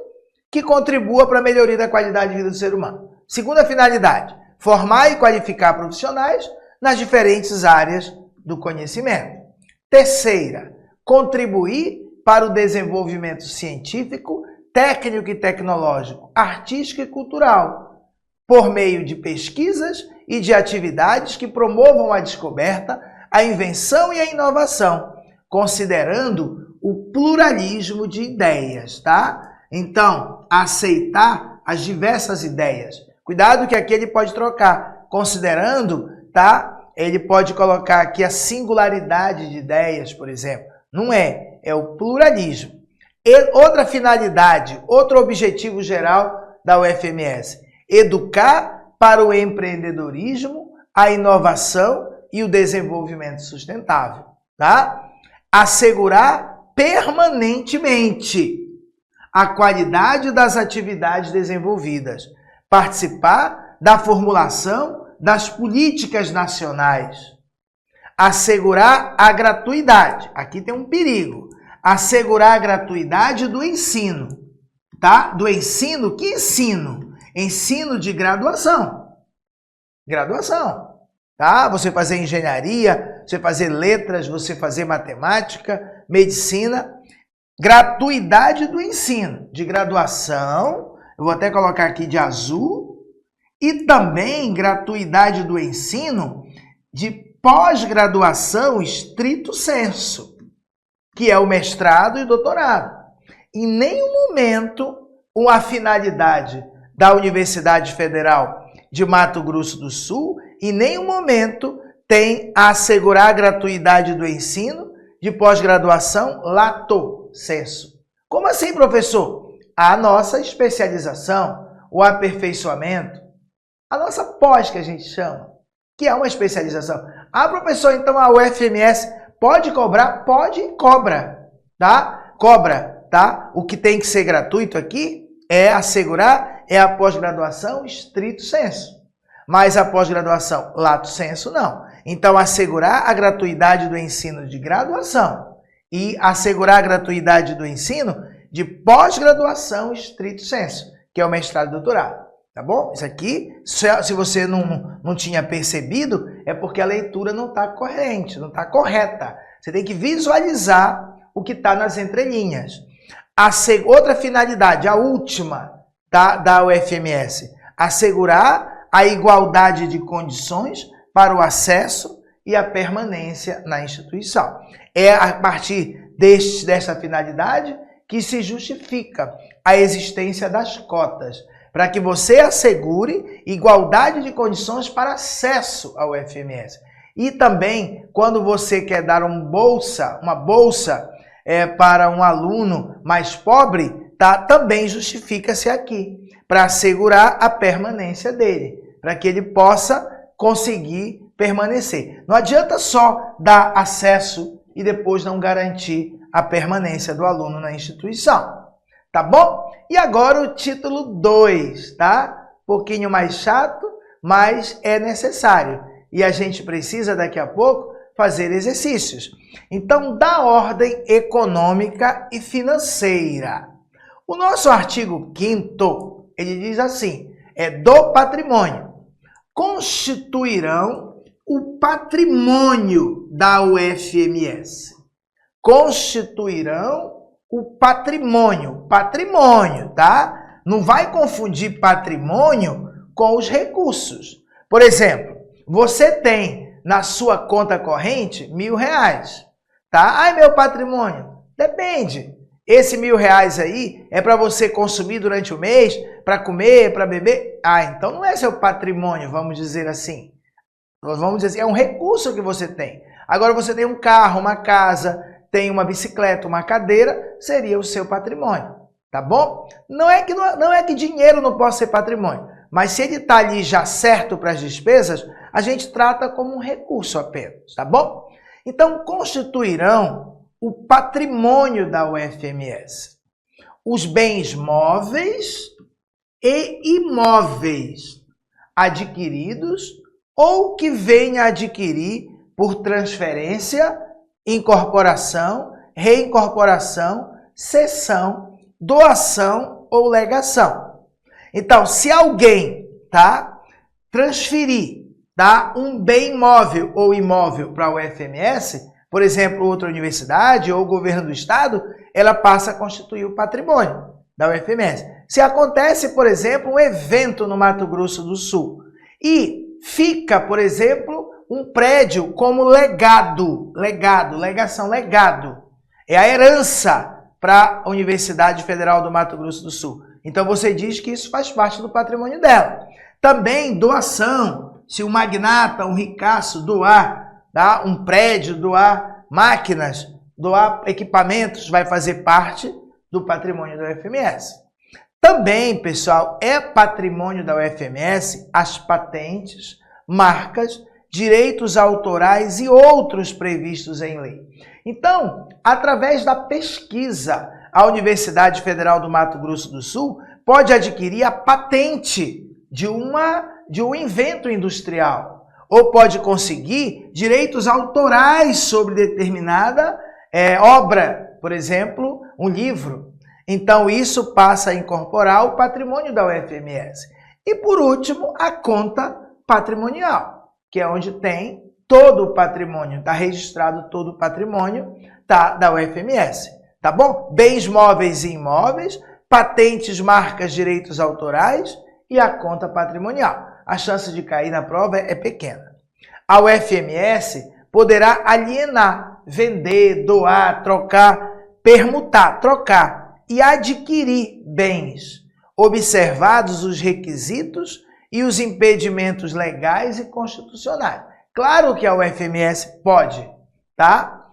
que contribua para a melhoria da qualidade de vida do ser humano. Segunda finalidade: formar e qualificar profissionais nas diferentes áreas do conhecimento. Terceira, contribuir para o desenvolvimento científico, técnico e tecnológico, artístico e cultural, por meio de pesquisas e de atividades que promovam a descoberta, a invenção e a inovação, considerando o pluralismo de ideias, tá? Então, aceitar as diversas ideias. Cuidado que aqui ele pode trocar, considerando, tá? Ele pode colocar aqui a singularidade de ideias, por exemplo. Não é, é o pluralismo. E outra finalidade, outro objetivo geral da UFMS: educar para o empreendedorismo, a inovação e o desenvolvimento sustentável, tá? Assegurar permanentemente a qualidade das atividades desenvolvidas, participar da formulação das políticas nacionais, assegurar a gratuidade. Aqui tem um perigo. Assegurar a gratuidade do ensino, tá? Do ensino, que ensino? Ensino de graduação. Graduação, tá? Você fazer engenharia, você fazer letras, você fazer matemática, medicina. Gratuidade do ensino, de graduação, eu vou até colocar aqui de azul, e também gratuidade do ensino de pós-graduação estrito sensu, que é o mestrado e doutorado. Em nenhum momento uma finalidade da Universidade Federal de Mato Grosso do Sul, em nenhum momento tem a assegurar a gratuidade do ensino de pós-graduação lato sensu. Como assim, professor? A nossa especialização, o aperfeiçoamento, a nossa pós que a gente chama, que é uma especialização. Ah, professor, então a UFMS pode cobrar? Pode e cobra, tá? Cobra, tá? O que tem que ser gratuito aqui é assegurar, é a pós-graduação estrito sensu. Mas a pós-graduação lato sensu, não. Então, assegurar a gratuidade do ensino de graduação e assegurar a gratuidade do ensino de pós-graduação estrito sensu, que é o mestrado e doutorado, tá bom? Isso aqui, se você não tinha percebido, é porque a leitura não está corrente, não está correta. Você tem que visualizar o que está nas entrelinhas. Outra finalidade, a última da UFMS, assegurar a igualdade de condições para o acesso e a permanência na instituição. É a partir dessa finalidade que se justifica a existência das cotas, para que você assegure igualdade de condições para acesso ao UFMS. E também, quando você quer dar uma bolsa para um aluno mais pobre, tá? Também justifica-se aqui, para assegurar a permanência dele, para que ele possa conseguir permanecer. Não adianta só dar acesso e depois não garantir a permanência do aluno na instituição, tá bom? E agora o título 2, tá? Um pouquinho mais chato, mas é necessário. E a gente precisa daqui a pouco fazer exercícios. Então, da ordem econômica e financeira. O nosso artigo 5º, ele diz assim, do patrimônio. Constituirão o patrimônio da UFMS. Constituirão o patrimônio, tá? Não vai confundir patrimônio com os recursos. Por exemplo, você tem na sua conta corrente R$1.000, tá? Ai, meu patrimônio. Depende. Esse R$1.000 aí é para você consumir durante o mês, para comer, para beber? Ah, então não é seu patrimônio, vamos dizer assim. Vamos dizer assim, é um recurso que você tem. Agora você tem um carro, uma casa, tem uma bicicleta, uma cadeira, seria o seu patrimônio, tá bom? Não é que dinheiro não possa ser patrimônio, mas se ele está ali já certo para as despesas, a gente trata como um recurso apenas, tá bom? Então, constituirão o patrimônio da UFMS, os bens móveis e imóveis adquiridos ou que venha a adquirir por transferência, incorporação, reincorporação, cessão, doação ou legação. Então, se alguém, tá, transferir, tá, um bem móvel ou imóvel para a UFMS, por exemplo, outra universidade ou o governo do estado, ela passa a constituir o patrimônio da UFMS. Se acontece, por exemplo, um evento no Mato Grosso do Sul e fica, por exemplo, um prédio como legado, é a herança para a Universidade Federal do Mato Grosso do Sul. Então você diz que isso faz parte do patrimônio dela. Também doação, se um magnata, um ricaço doar, tá, um prédio, doar máquinas, doar equipamentos, vai fazer parte do patrimônio da UFMS. Também, pessoal, é patrimônio da UFMS as patentes, marcas, direitos autorais e outros previstos em lei. Então, através da pesquisa, a Universidade Federal do Mato Grosso do Sul pode adquirir a patente de um invento industrial, ou pode conseguir direitos autorais sobre determinada obra, por exemplo, um livro. Então, isso passa a incorporar o patrimônio da UFMS. E, por último, a conta patrimonial, que é onde tem todo o patrimônio, está registrado todo o patrimônio da UFMS. Tá bom? Bens móveis e imóveis, patentes, marcas, direitos autorais e a conta patrimonial. A chance de cair na prova é pequena. A UFMS poderá alienar, vender, doar, trocar, permutar, trocar e adquirir bens, observados os requisitos e os impedimentos legais e constitucionais. Claro que a UFMS pode, tá?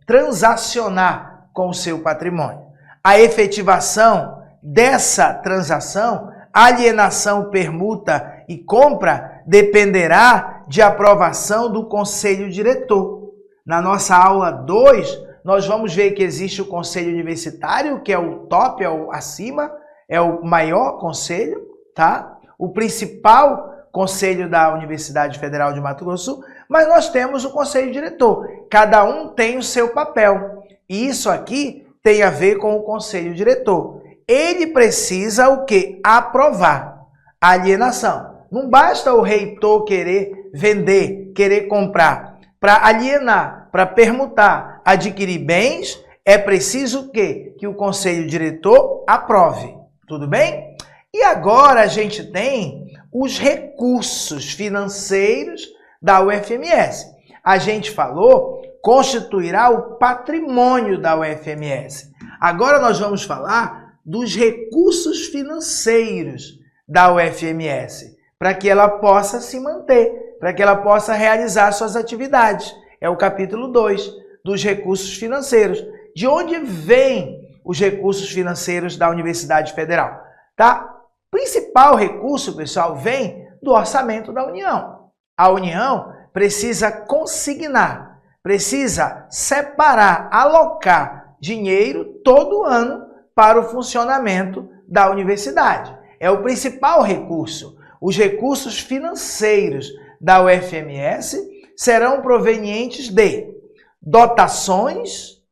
Transacionar com o seu patrimônio. A efetivação dessa transação, alienação, permuta e compra, dependerá de aprovação do Conselho Diretor. Na nossa aula 2, nós vamos ver que existe o Conselho Universitário, que é o top, é o acima, é o maior conselho, tá? O principal conselho da Universidade Federal de Mato Grosso, mas nós temos o Conselho Diretor. Cada um tem o seu papel. E isso aqui tem a ver com o Conselho Diretor. Ele precisa o quê? Aprovar a alienação. Não basta o reitor querer vender, querer comprar. Para alienar, para permutar, adquirir bens, é preciso o quê? Que o Conselho Diretor aprove. Tudo bem? E agora a gente tem os recursos financeiros da UFMS. A gente falou, constituirá o patrimônio da UFMS. Agora nós vamos falar dos recursos financeiros da UFMS, para que ela possa se manter, para que ela possa realizar suas atividades. É o capítulo 2. dos recursos financeiros. De onde vêm os recursos financeiros da Universidade Federal? Tá? O principal recurso, pessoal, vem do orçamento da União. A União precisa consignar, precisa separar, alocar dinheiro todo ano para o funcionamento da universidade. É o principal recurso. Os recursos financeiros da UFMS serão provenientes de dotações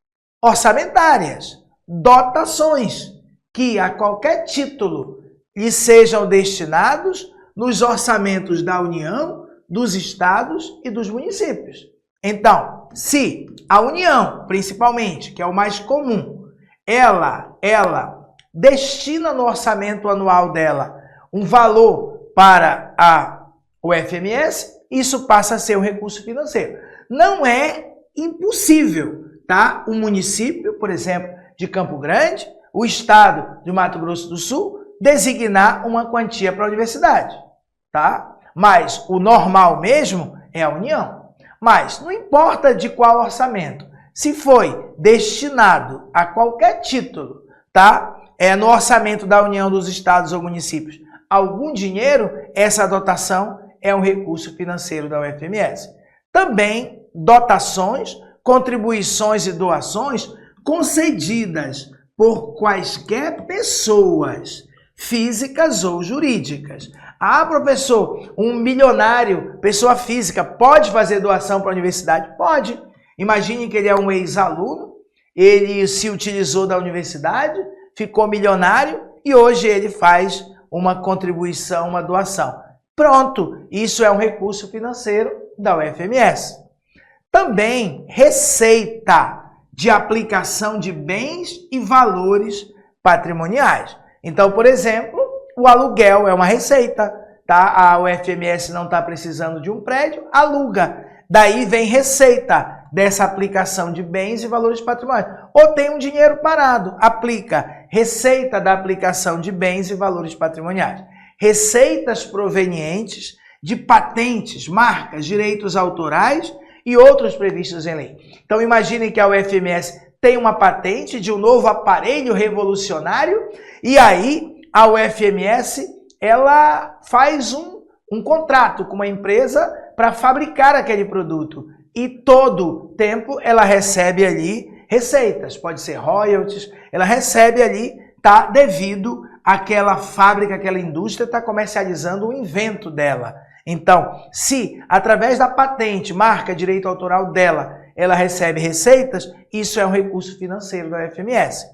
orçamentárias, dotações que a qualquer título lhe sejam destinados nos orçamentos da União, dos estados e dos municípios. Então, se a União, principalmente, que é o mais comum, ela destina no orçamento anual dela um valor para a UFMS, isso passa a ser um recurso financeiro. Não é impossível, tá? O município, por exemplo, de Campo Grande, o estado de Mato Grosso do Sul, designar uma quantia para a universidade, tá? Mas o normal mesmo é a União. Mas não importa de qual orçamento, se foi destinado a qualquer título, tá? No orçamento da União, dos estados ou municípios, algum dinheiro, essa dotação é um recurso financeiro da UFMS. Também dotações, contribuições e doações concedidas por quaisquer pessoas, físicas ou jurídicas. Ah, professor, um milionário, pessoa física, pode fazer doação para a universidade? Pode. Imagine que ele é um ex-aluno, ele se utilizou da universidade, ficou milionário e hoje ele faz uma contribuição, uma doação. Pronto, isso é um recurso financeiro da UFMS. Também receita de aplicação de bens e valores patrimoniais. Então, por exemplo, o aluguel é uma receita, tá? A UFMS não está precisando de um prédio, aluga. Daí vem receita dessa aplicação de bens e valores patrimoniais. Ou tem um dinheiro parado, aplica receita da aplicação de bens e valores patrimoniais. Receitas provenientes de patentes, marcas, direitos autorais e outros previstos em lei. Então imaginem que a UFMS tem uma patente de um novo aparelho revolucionário e aí a UFMS ela faz um contrato com uma empresa para fabricar aquele produto. E todo tempo ela recebe ali receitas, pode ser royalties, ela recebe ali, tá, devido àquela fábrica, aquela indústria está comercializando o invento dela. Então, se através da patente, marca, direito autoral dela, ela recebe receitas, isso é um recurso financeiro da UFMS.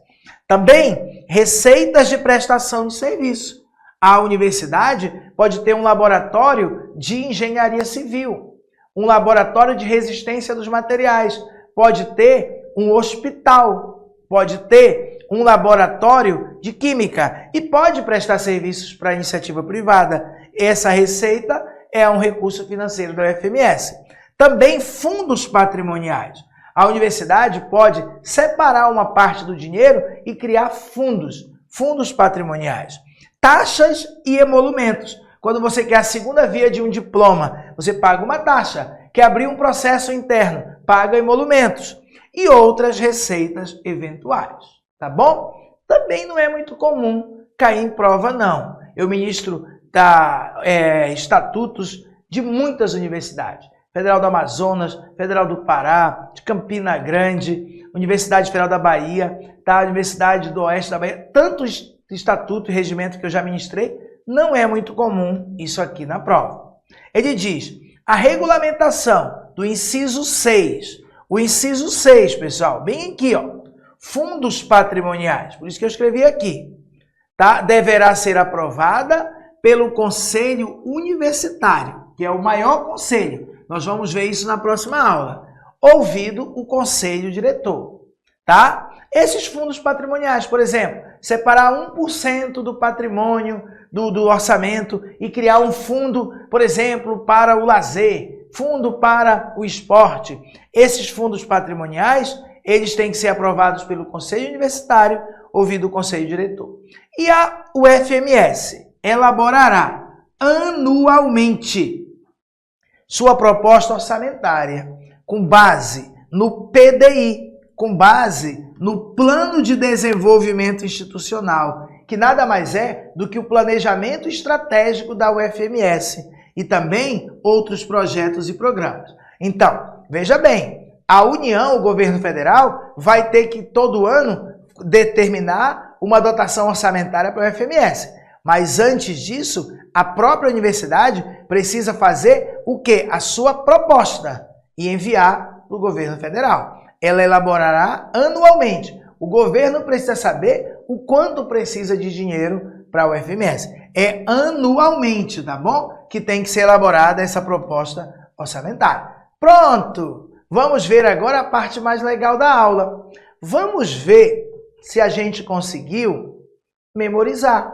Também, receitas de prestação de serviço. A universidade pode ter um laboratório de engenharia civil, um laboratório de resistência dos materiais, pode ter um hospital, pode ter um laboratório de química e pode prestar serviços para a iniciativa privada. Essa receita é um recurso financeiro da UFMS. Também fundos patrimoniais. A universidade pode separar uma parte do dinheiro e criar fundos patrimoniais. Taxas e emolumentos. Quando você quer a segunda via de um diploma, você paga uma taxa. Quer abrir um processo interno, paga emolumentos. E outras receitas eventuais. Tá bom? Também não é muito comum cair em prova, não. Eu ministro estatutos de muitas universidades. Federal do Amazonas, Federal do Pará, de Campina Grande, Universidade Federal da Bahia, tá? Universidade do Oeste da Bahia. Tantos estatutos e regimento que eu já ministrei, não é muito comum isso aqui na prova. Ele diz, a regulamentação do inciso 6. O inciso 6, pessoal, bem aqui, ó. Fundos patrimoniais, por isso que eu escrevi aqui, tá? Deverá ser aprovada pelo Conselho Universitário, que é o maior conselho. Nós vamos ver isso na próxima aula. Ouvido o Conselho Diretor, tá? Esses fundos patrimoniais, por exemplo, separar 1% do patrimônio do orçamento e criar um fundo, por exemplo, para o lazer, fundo para o esporte. Esses fundos patrimoniais, eles têm que ser aprovados pelo Conselho Universitário, ouvido o Conselho Diretor. E a UFMS elaborará anualmente sua proposta orçamentária com base no PDI, com base no Plano de Desenvolvimento Institucional, que nada mais é do que o planejamento estratégico da UFMS e também outros projetos e programas. Então, veja bem, a União, o governo federal, vai ter que todo ano determinar uma dotação orçamentária para a UFMS. Mas antes disso, a própria universidade precisa fazer o quê? A sua proposta e enviar para o governo federal. Ela elaborará anualmente. O governo precisa saber o quanto precisa de dinheiro para a UFMS. É anualmente, tá bom? Que tem que ser elaborada essa proposta orçamentária. Pronto! Vamos ver agora a parte mais legal da aula. Vamos ver se a gente conseguiu memorizar.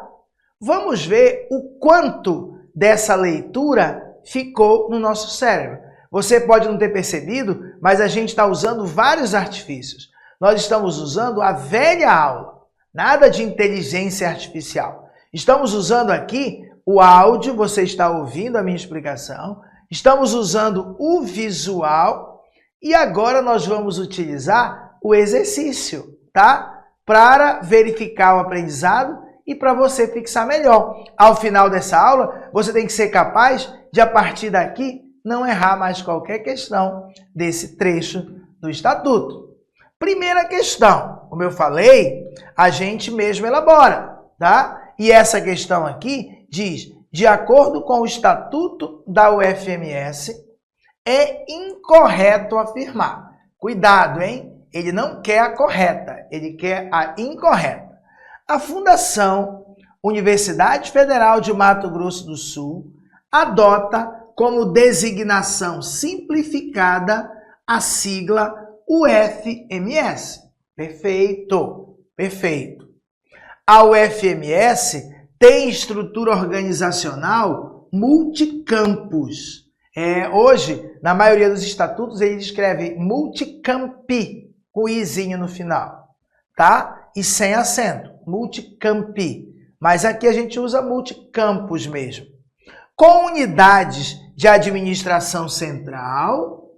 Vamos ver o quanto dessa leitura ficou no nosso cérebro. Você pode não ter percebido, mas a gente está usando vários artifícios. Nós estamos usando a velha aula, nada de inteligência artificial. Estamos usando aqui o áudio, você está ouvindo a minha explicação. Estamos usando o visual e agora nós vamos utilizar o exercício, tá? Para verificar o aprendizado e para você fixar melhor. Ao final dessa aula, você tem que ser capaz de, a partir daqui, não errar mais qualquer questão desse trecho do Estatuto. Primeira questão, como eu falei, a gente mesmo elabora, tá? E essa questão aqui diz, de acordo com o Estatuto da UFMS, é incorreto afirmar. Cuidado, hein? Ele não quer a correta, ele quer a incorreta. A Fundação Universidade Federal de Mato Grosso do Sul adota como designação simplificada a sigla UFMS. Perfeito, perfeito. A UFMS tem estrutura organizacional multicampus. Hoje, na maioria dos estatutos, ele escreve multicampi, com izinho no final, tá? E sem acento, multicampi. Mas aqui a gente usa multicampus mesmo. Com unidades de administração central,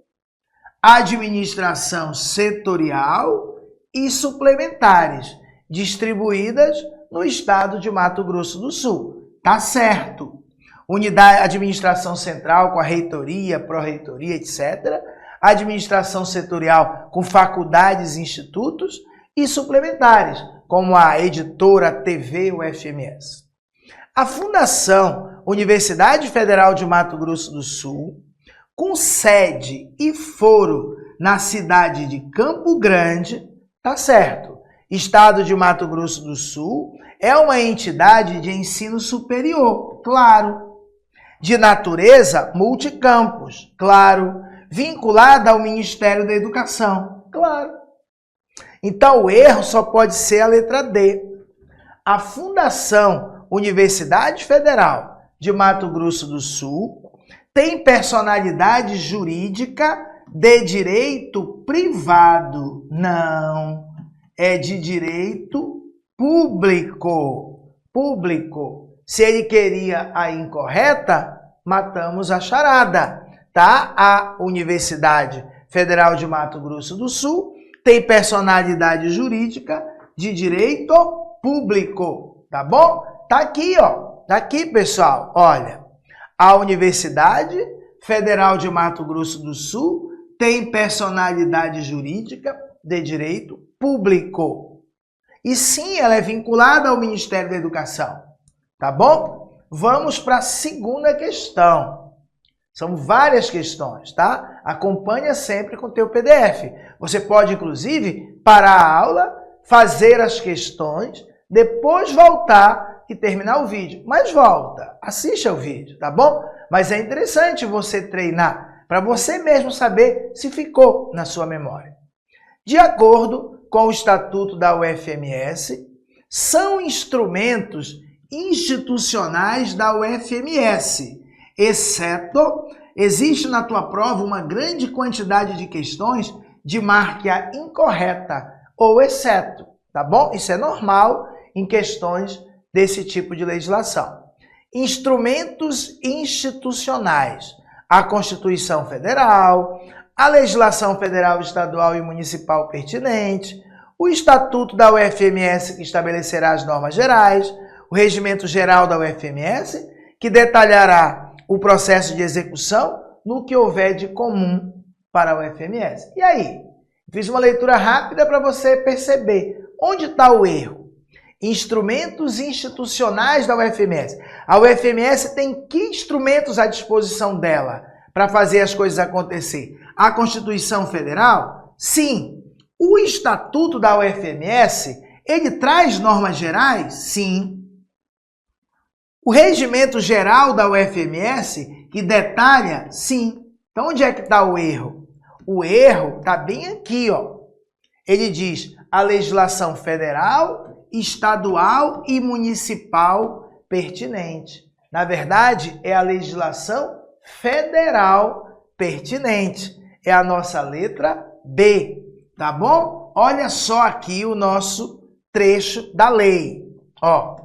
administração setorial e suplementares, distribuídas no estado de Mato Grosso do Sul. Tá certo. Unidade, administração central com a reitoria, pró-reitoria, etc. Administração setorial com faculdades e institutos e suplementares, como a editora TV UFMS. A Fundação Universidade Federal de Mato Grosso do Sul, com sede e foro na cidade de Campo Grande, tá certo. Estado de Mato Grosso do Sul é uma entidade de ensino superior, claro. De natureza multicampus, claro. Vinculada ao Ministério da Educação, claro. Então o erro só pode ser a letra D. A Fundação Universidade Federal de Mato Grosso do Sul tem personalidade jurídica de direito privado. Não, é de direito público. Público. Se ele queria a incorreta, matamos a charada, tá? A Universidade Federal de Mato Grosso do Sul tem personalidade jurídica de direito público, tá bom? Tá aqui, ó. Tá aqui, pessoal. Olha, a Universidade Federal de Mato Grosso do Sul tem personalidade jurídica de direito público. E sim, ela é vinculada ao Ministério da Educação, tá bom? Vamos para a segunda questão. São várias questões, tá? Acompanha sempre com o teu PDF. Você pode, inclusive, parar a aula, fazer as questões, depois voltar e terminar o vídeo. Mas volta, assista o vídeo, tá bom? Mas é interessante você treinar para você mesmo saber se ficou na sua memória. De acordo com o Estatuto da UFMS, são instrumentos institucionais da UFMS, exceto, existe na tua prova uma grande quantidade de questões de marca incorreta ou exceto, tá bom? Isso é normal em questões desse tipo de legislação. Instrumentos institucionais, a Constituição Federal, a legislação federal, estadual e municipal pertinente, o estatuto da UFMS que estabelecerá as normas gerais, o regimento geral da UFMS que detalhará o processo de execução no que houver de comum para a UFMS. E aí? Fiz uma leitura rápida para você perceber onde está o erro. Instrumentos institucionais da UFMS. A UFMS tem que instrumentos à disposição dela para fazer as coisas acontecer? A Constituição Federal? Sim. O Estatuto da UFMS, ele traz normas gerais? Sim. O Regimento Geral da UFMS, que detalha? Sim. Então, onde é que está o erro? O erro está bem aqui, ó. Ele diz a legislação federal, estadual e municipal pertinente. Na verdade, é a legislação federal pertinente. É a nossa letra B, tá bom? Olha só aqui o nosso trecho da lei. Ó,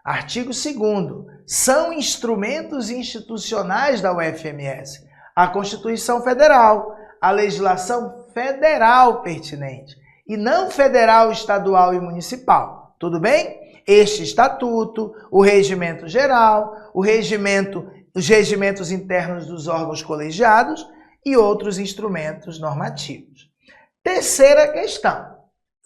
artigo 2º. São instrumentos institucionais da UFMS a Constituição Federal, a legislação federal pertinente, e não federal, estadual e municipal. Tudo bem? Este estatuto, o regimento geral, os regimentos internos dos órgãos colegiados e outros instrumentos normativos. Terceira questão.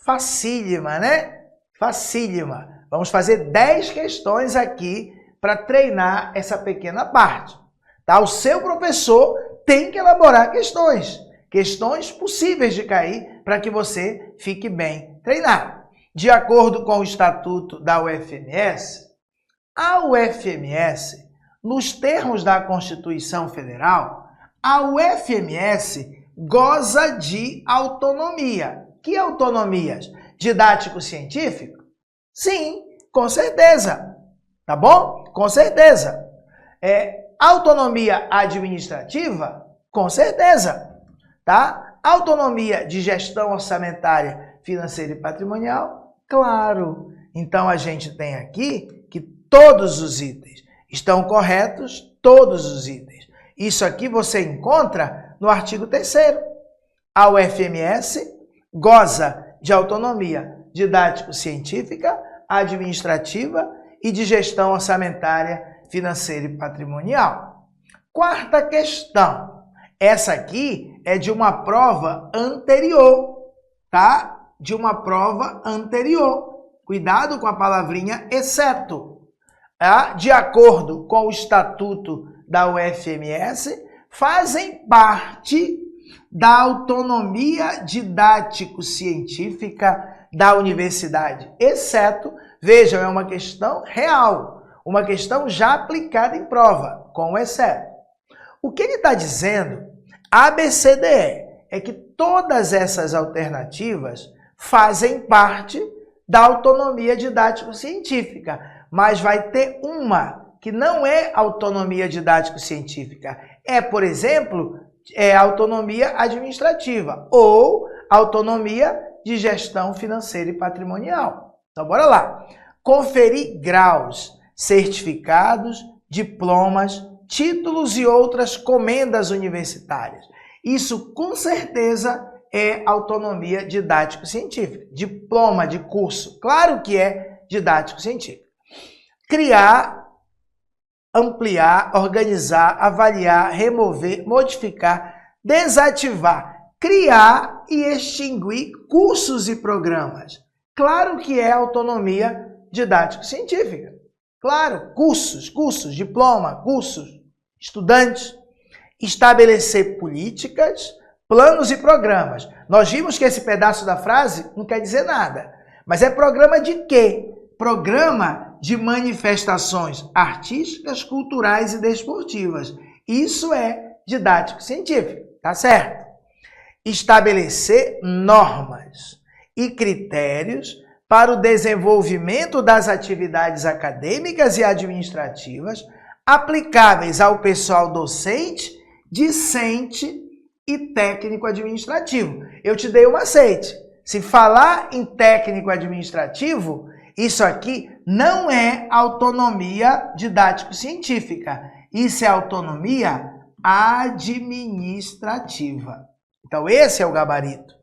Facílima, né? Facílima. Vamos fazer 10 questões aqui para treinar essa pequena parte. Tá? O seu professor tem que elaborar questões possíveis de cair para que você fique bem treinado. De acordo com o Estatuto da UFMS, a UFMS, nos termos da Constituição Federal, a UFMS goza de autonomia. Que autonomias? Didático-científico? Sim, com certeza. Tá bom? Com certeza. Autonomia administrativa? Com certeza. Tá? Autonomia de gestão orçamentária, financeira e patrimonial? Claro. Então, a gente tem aqui que todos os itens estão corretos, todos os itens. Isso aqui você encontra no artigo 3º. A UFMS goza de autonomia didático-científica, administrativa e de gestão orçamentária, financeira e patrimonial. Quarta questão. Essa aqui é de uma prova anterior, tá? De uma prova anterior. Cuidado com a palavrinha exceto. Tá? De acordo com o Estatuto da UFMS, fazem parte da autonomia didático-científica da universidade, exceto, vejam, é uma questão real, uma questão já aplicada em prova, com o exceto. O que ele está dizendo, ABCDE, é que todas essas alternativas fazem parte da autonomia didático-científica, mas vai ter uma que não é autonomia didático-científica, por exemplo, autonomia administrativa ou autonomia de gestão financeira e patrimonial. Então, bora lá. Conferir graus, certificados, diplomas, títulos e outras comendas universitárias. Isso, com certeza, é autonomia didático-científica. Diploma de curso, claro que é didático-científico. Criar, ampliar, organizar, avaliar, remover, modificar, desativar, criar e extinguir cursos e programas. Claro que é autonomia didático-científica. Claro, cursos, diploma, cursos, estudantes. Estabelecer políticas, planos e programas. Nós vimos que esse pedaço da frase não quer dizer nada. Mas é programa de quê? Programa de manifestações artísticas, culturais e desportivas. Isso é didático-científico, tá certo? Estabelecer normas e critérios para o desenvolvimento das atividades acadêmicas e administrativas aplicáveis ao pessoal docente, discente e técnico administrativo. Eu te dei um macete. Se falar em técnico administrativo, isso aqui não é autonomia didático-científica. Isso é autonomia administrativa. Então, esse é o gabarito.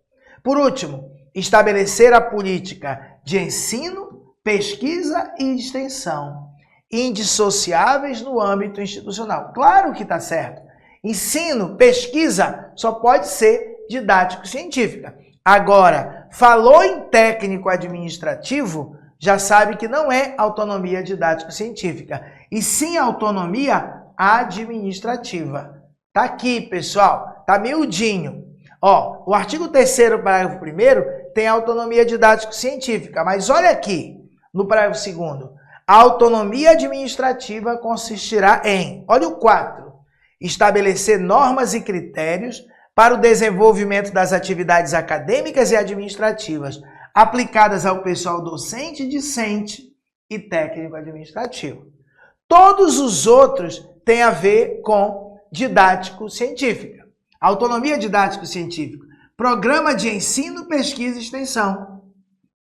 Por último, estabelecer a política de ensino, pesquisa e extensão, indissociáveis no âmbito institucional. Claro que está certo. Ensino, pesquisa, só pode ser didático-científica. Agora, falou em técnico-administrativo, já sabe que não é autonomia didático-científica, e sim autonomia administrativa. Tá aqui, pessoal, tá miudinho. Ó, o artigo 3º, parágrafo 1º, tem autonomia didático-científica, mas olha aqui, no parágrafo 2º, a autonomia administrativa consistirá em, olha o 4, estabelecer normas e critérios para o desenvolvimento das atividades acadêmicas e administrativas aplicadas ao pessoal docente, discente e técnico-administrativo. Todos os outros têm a ver com didático-científica. Autonomia didático-científica. Programa de ensino, pesquisa e extensão.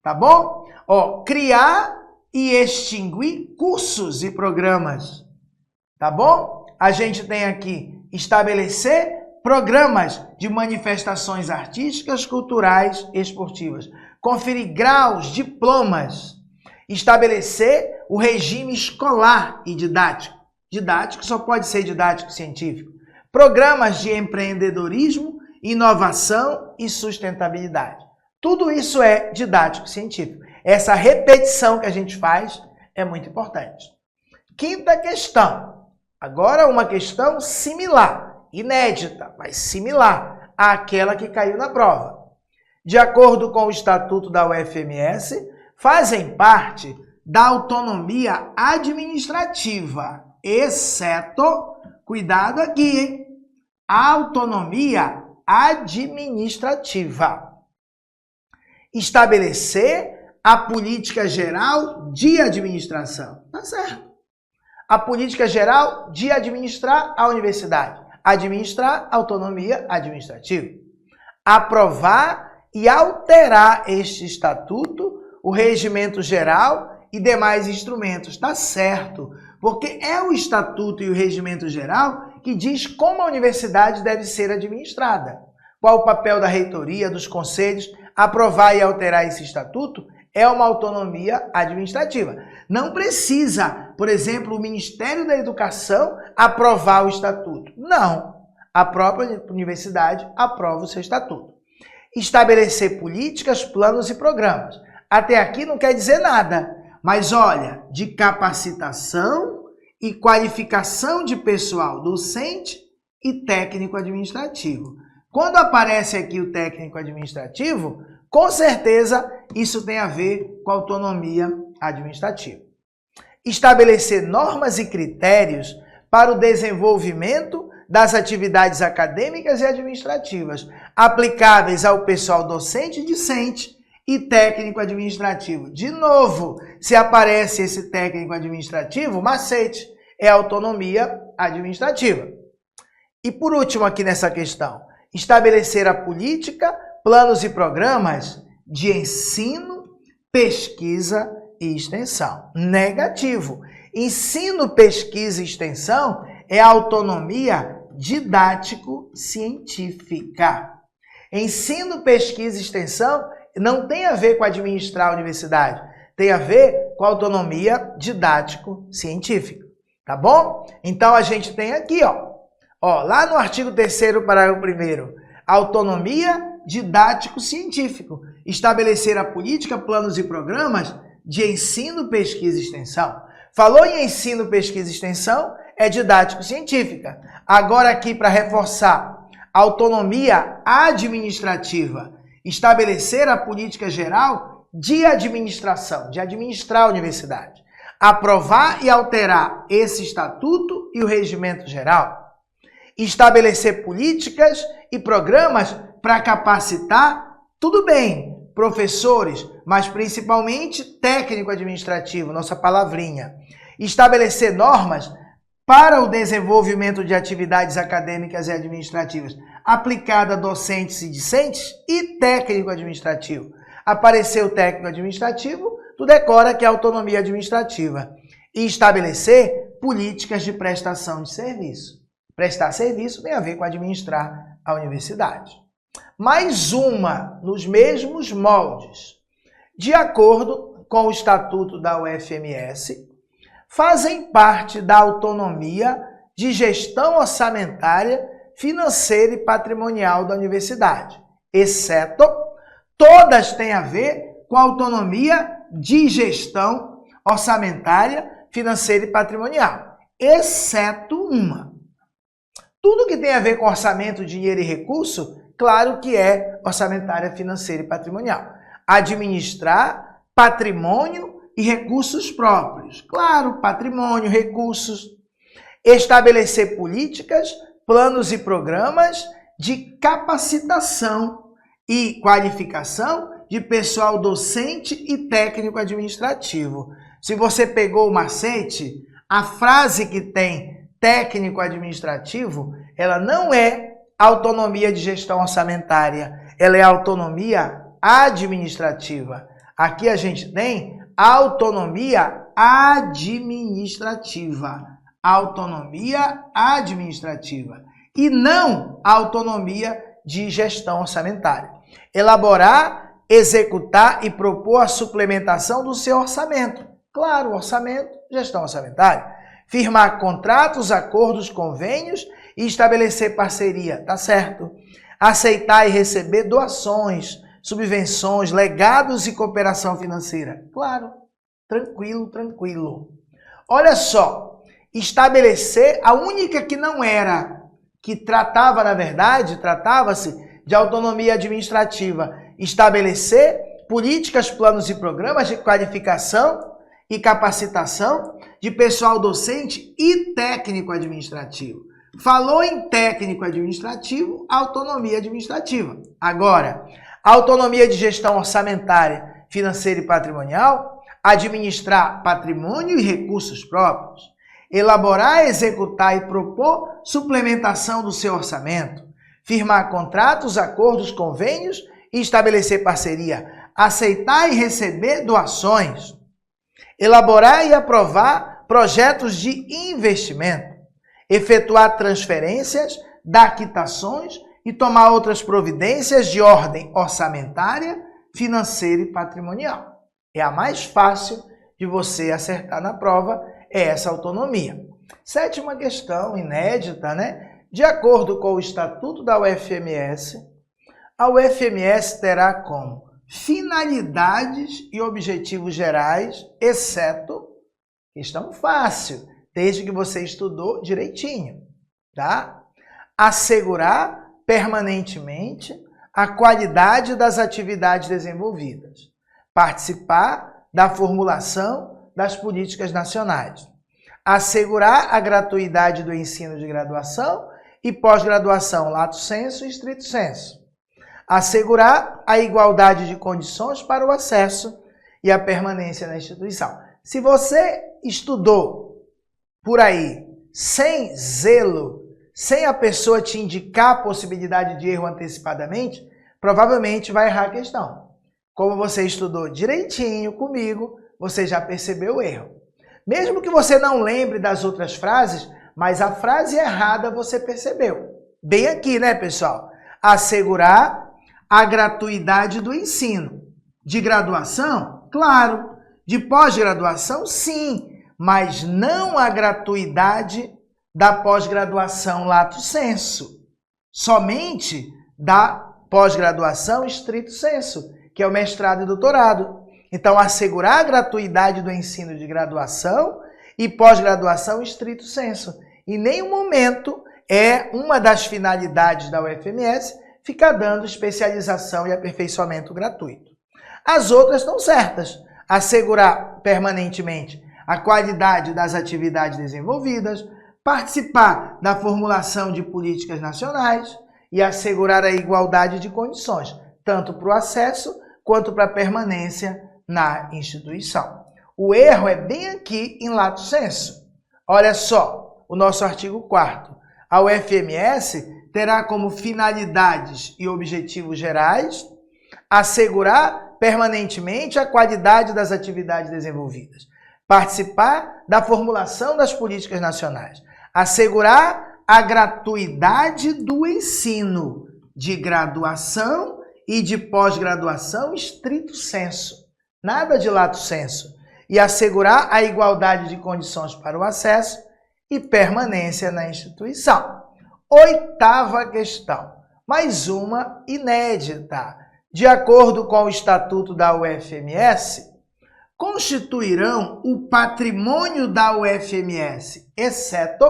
Tá bom? Ó, criar e extinguir cursos e programas. Tá bom? A gente tem aqui estabelecer programas de manifestações artísticas, culturais e esportivas. Conferir graus, diplomas. Estabelecer o regime escolar e didático. Didático só pode ser didático-científico. Programas de empreendedorismo, inovação e sustentabilidade. Tudo isso é didático-científico. Essa repetição que a gente faz é muito importante. Quinta questão. Agora uma questão similar, inédita, mas similar àquela que caiu na prova. De acordo com o Estatuto da UFMS, fazem parte da autonomia administrativa, exceto, cuidado aqui, hein? Autonomia administrativa. Estabelecer a política geral de administração. Tá certo. A política geral de administrar a universidade. Administrar a autonomia administrativa. Aprovar e alterar este estatuto, o regimento geral e demais instrumentos. Tá certo. Porque é o estatuto e o regimento geral que diz como a universidade deve ser administrada. Qual o papel da reitoria, dos conselhos? Aprovar e alterar esse estatuto é uma autonomia administrativa. Não precisa, por exemplo, o Ministério da Educação aprovar o estatuto. Não. A própria universidade aprova o seu estatuto. Estabelecer políticas, planos e programas. Até aqui não quer dizer nada. Mas olha, de capacitação e qualificação de pessoal docente e técnico administrativo. Quando aparece aqui o técnico administrativo, com certeza isso tem a ver com autonomia administrativa. Estabelecer normas e critérios para o desenvolvimento das atividades acadêmicas e administrativas aplicáveis ao pessoal docente e discente e técnico administrativo. De novo, se aparece esse técnico administrativo, macete, é autonomia administrativa. E por último aqui nessa questão, estabelecer a política, planos e programas de ensino, pesquisa e extensão. Negativo. Ensino, pesquisa e extensão é autonomia didático-científica. Ensino, pesquisa e extensão não tem a ver com administrar a universidade, tem a ver com autonomia didático-científica, tá bom? Então a gente tem aqui, ó, lá no artigo 3º, parágrafo 1º, autonomia didático-científico, estabelecer a política, planos e programas de ensino, pesquisa e extensão. Falou em ensino, pesquisa e extensão, é didático-científica. Agora aqui para reforçar, autonomia administrativa, estabelecer a política geral de administração, de administrar a universidade. Aprovar e alterar esse estatuto e o regimento geral. Estabelecer políticas e programas para capacitar, tudo bem, professores, mas principalmente técnico administrativo, nossa palavrinha. Estabelecer normas para o desenvolvimento de atividades acadêmicas e administrativas aplicada a docentes e discentes e técnico administrativo. Apareceu o técnico administrativo, tu decora que é autonomia administrativa. E estabelecer políticas de prestação de serviço. Prestar serviço tem a ver com administrar a universidade. mais uma nos mesmos moldes, de acordo com o Estatuto da UFMS, fazem parte da autonomia de gestão orçamentária, financeira e patrimonial da universidade, exceto todas têm a ver com a autonomia de gestão orçamentária, financeira e patrimonial, exceto uma. Tudo que tem a ver com orçamento, dinheiro e recurso, claro que é orçamentária, financeira e patrimonial. Administrar patrimônio e recursos próprios. Claro, patrimônio, recursos. Estabelecer políticas, planos e programas de capacitação e qualificação de pessoal docente e técnico administrativo. Se você pegou o macete, a frase que tem técnico administrativo, ela não é autonomia de gestão orçamentária, ela é autonomia administrativa. Aqui a gente tem autonomia administrativa. Autonomia administrativa. E não autonomia de gestão orçamentária. Elaborar, executar e propor a suplementação do seu orçamento. Claro, orçamento, gestão orçamentária. Firmar contratos, acordos, convênios e estabelecer parceria, tá certo? Aceitar e receber doações, subvenções, legados e cooperação financeira. Claro, tranquilo, tranquilo. Olha só, estabelecer a única que não era, que tratava, na verdade, tratava-se de autonomia administrativa. Estabelecer políticas, planos e programas de qualificação e capacitação de pessoal docente e técnico administrativo. Falou em técnico administrativo, autonomia administrativa. Agora, autonomia de gestão orçamentária, financeira e patrimonial, administrar patrimônio e recursos próprios, elaborar, executar e propor suplementação do seu orçamento, firmar contratos, acordos, convênios e estabelecer parceria, aceitar e receber doações, elaborar e aprovar projetos de investimento, efetuar transferências, dar quitações e tomar outras providências de ordem orçamentária, financeira e patrimonial. É a mais fácil de você acertar na prova, é essa autonomia. Sétima questão, inédita, né? De acordo com o Estatuto da UFMS, a UFMS terá como finalidades e objetivos gerais, exceto, questão fácil, desde que você estudou direitinho, tá? Assegurar permanentemente a qualidade das atividades desenvolvidas, participar da formulação das políticas nacionais, assegurar a gratuidade do ensino de graduação e pós-graduação lato sensu e stricto sensu, assegurar a igualdade de condições para o acesso e a permanência na instituição. Se você estudou por aí sem zelo, sem a pessoa te indicar a possibilidade de erro antecipadamente, provavelmente vai errar a questão. Como você estudou direitinho comigo, você já percebeu o erro. Mesmo que você não lembre das outras frases, mas a frase errada você percebeu. Bem aqui, né, pessoal? Assegurar a gratuidade do ensino. De graduação? Claro. De pós-graduação? Sim. Mas não a gratuidade da pós-graduação lato sensu. Somente da pós-graduação stricto sensu, que é o mestrado e doutorado. Então, assegurar a gratuidade do ensino de graduação e pós-graduação stricto sensu. Em nenhum momento é uma das finalidades da UFMS ficar dando especialização e aperfeiçoamento gratuito. As outras estão certas. Assegurar permanentemente a qualidade das atividades desenvolvidas, participar da formulação de políticas nacionais e assegurar a igualdade de condições, tanto para o acesso quanto para a permanência na instituição. O erro é bem aqui em lato sensu. Olha só, o nosso artigo 4º. A UFMS terá como finalidades e objetivos gerais assegurar permanentemente a qualidade das atividades desenvolvidas, participar da formulação das políticas nacionais, assegurar a gratuidade do ensino de graduação e de pós-graduação estrito sensu, nada de lato sensu, e assegurar a igualdade de condições para o acesso e permanência na instituição. Oitava questão, mais uma inédita. De acordo com o Estatuto da UFMS, constituirão o patrimônio da UFMS, exceto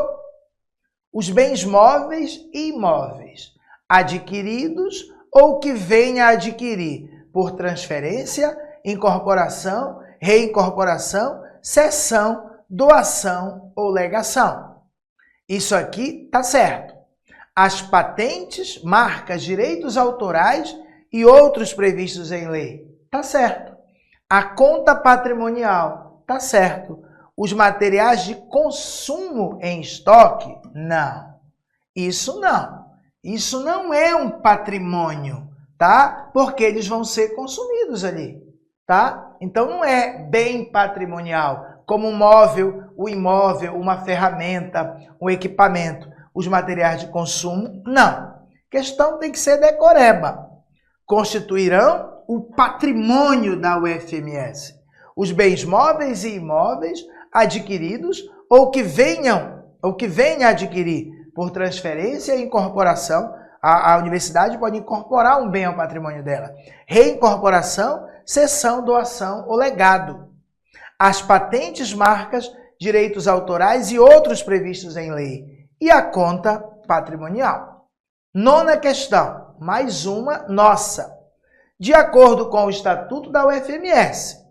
os bens móveis e imóveis, adquiridos ou que venha a adquirir por transferência, incorporação, reincorporação, cessão, doação ou legação. Isso aqui tá certo. As patentes, marcas, direitos autorais e outros previstos em lei, tá certo. A conta patrimonial, tá certo. Os materiais de consumo em estoque, não. Isso não. Isso não é um patrimônio, tá? Porque eles vão ser consumidos ali, tá? Então não é bem patrimonial, como um móvel, o imóvel, uma ferramenta, um equipamento. Os materiais de consumo, não. A questão tem que ser decoreba. Constituirão o patrimônio da UFMS, os bens móveis e imóveis adquiridos ou que venha a adquirir por transferência e incorporação. A universidade pode incorporar um bem ao patrimônio dela. Reincorporação, cessão, doação ou legado. As patentes, marcas, direitos autorais e outros previstos em lei. E a conta patrimonial. Nona questão, mais uma nossa. De acordo com o Estatuto da UFMS,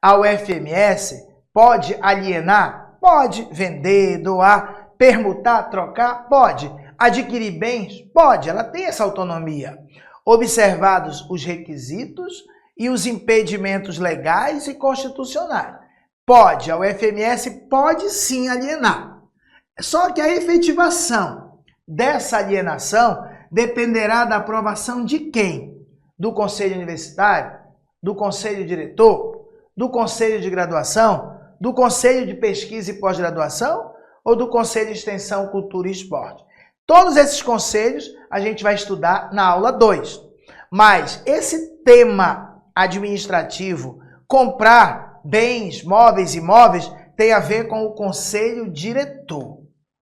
a UFMS pode alienar? Pode. Vender, doar, permutar, trocar? Pode. Adquirir bens? Pode. Ela tem essa autonomia. Observados os requisitos e os impedimentos legais e constitucionais. Pode. A UFMS pode sim alienar. Só que a efetivação dessa alienação dependerá da aprovação de quem? Do Conselho Universitário? Do Conselho Diretor? Do Conselho de Graduação? Do Conselho de Pesquisa e Pós-Graduação? Ou do Conselho de Extensão, Cultura e Esporte? Todos esses conselhos a gente vai estudar na aula 2. Mas esse tema administrativo, comprar bens, móveis e imóveis, tem a ver com o Conselho Diretor.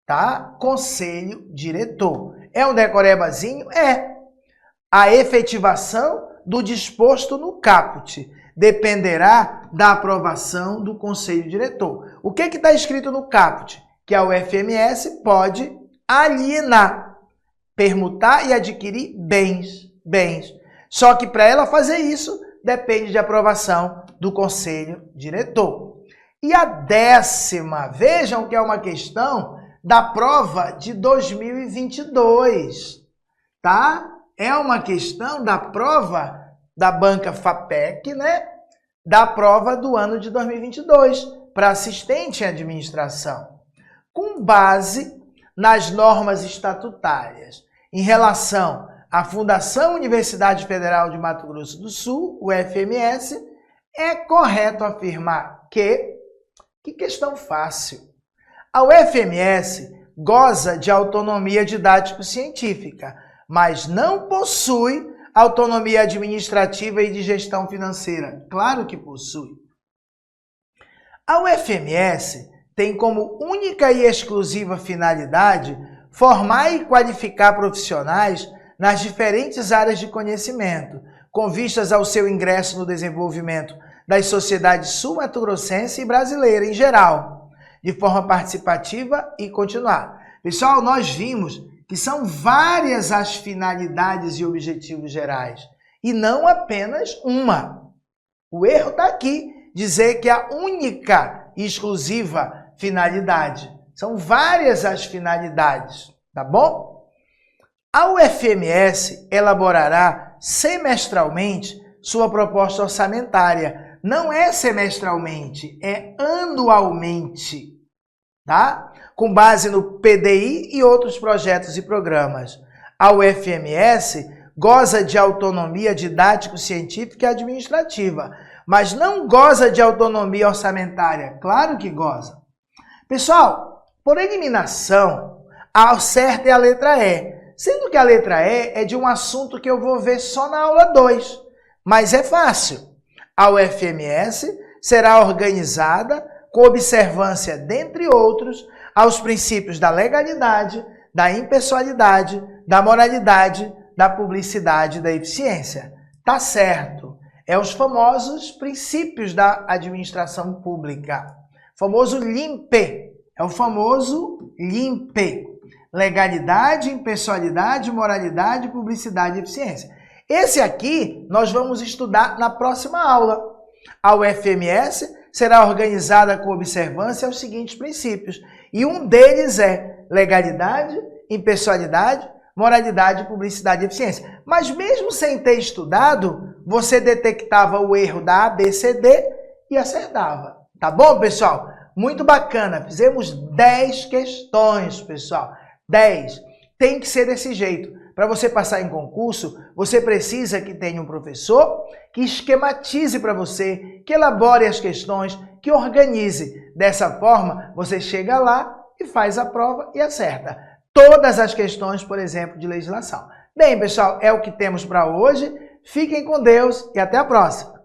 Tá? Conselho Diretor. É um decorebazinho? É. A efetivação do disposto no caput dependerá da aprovação do Conselho Diretor. O que está escrito no caput? Que a UFMS pode alienar, permutar e adquirir bens. Só que para ela fazer isso, depende de aprovação do Conselho Diretor. E a 10ª, vejam que é uma questão da prova de 2022, tá? É uma questão da prova da banca FAPEC, né? Da prova do ano de 2022, para assistente em administração, com base nas normas estatutárias em relação à Fundação Universidade Federal de Mato Grosso do Sul, UFMS, é correto afirmar que questão fácil. A UFMS goza de autonomia didático-científica, mas não possui autonomia administrativa e de gestão financeira. Claro que possui. A UFMS tem como única e exclusiva finalidade formar e qualificar profissionais nas diferentes áreas de conhecimento, com vistas ao seu ingresso no desenvolvimento das sociedades sul-mato-grossense e brasileira em geral, de forma participativa e continuada. Pessoal, nós vimos que são várias as finalidades e objetivos gerais, e não apenas uma. O erro está aqui, dizer que a única e exclusiva finalidade. São várias as finalidades, tá bom? A UFMS elaborará semestralmente sua proposta orçamentária. Não é semestralmente, é anualmente, tá? Com base no PDI e outros projetos e programas. A UFMS goza de autonomia didático-científica e administrativa, mas não goza de autonomia orçamentária. Claro que goza. Pessoal, por eliminação, a certa é a letra E. Sendo que a letra E é de um assunto que eu vou ver só na aula 2. Mas é fácil. A UFMS será organizada com observância, dentre outros, aos princípios da legalidade, da impessoalidade, da moralidade, da publicidade e da eficiência. Tá certo. É os famosos princípios da administração pública. Famoso LIMPE. É o famoso LIMPE. Legalidade, impessoalidade, moralidade, publicidade e eficiência. Esse aqui nós vamos estudar na próxima aula. A UFMS será organizada com observância aos seguintes princípios. E um deles é legalidade, impessoalidade, moralidade, publicidade e eficiência. Mas mesmo sem ter estudado, você detectava o erro da ABCD e acertava. Tá bom, pessoal? Muito bacana. Fizemos 10 questões, pessoal. 10. Tem que ser desse jeito. Para você passar em concurso, você precisa que tenha um professor que esquematize para você, que elabore as questões, que organize. Dessa forma, você chega lá e faz a prova e acerta todas as questões, por exemplo, de legislação. Bem, pessoal, é o que temos para hoje. Fiquem com Deus e até a próxima.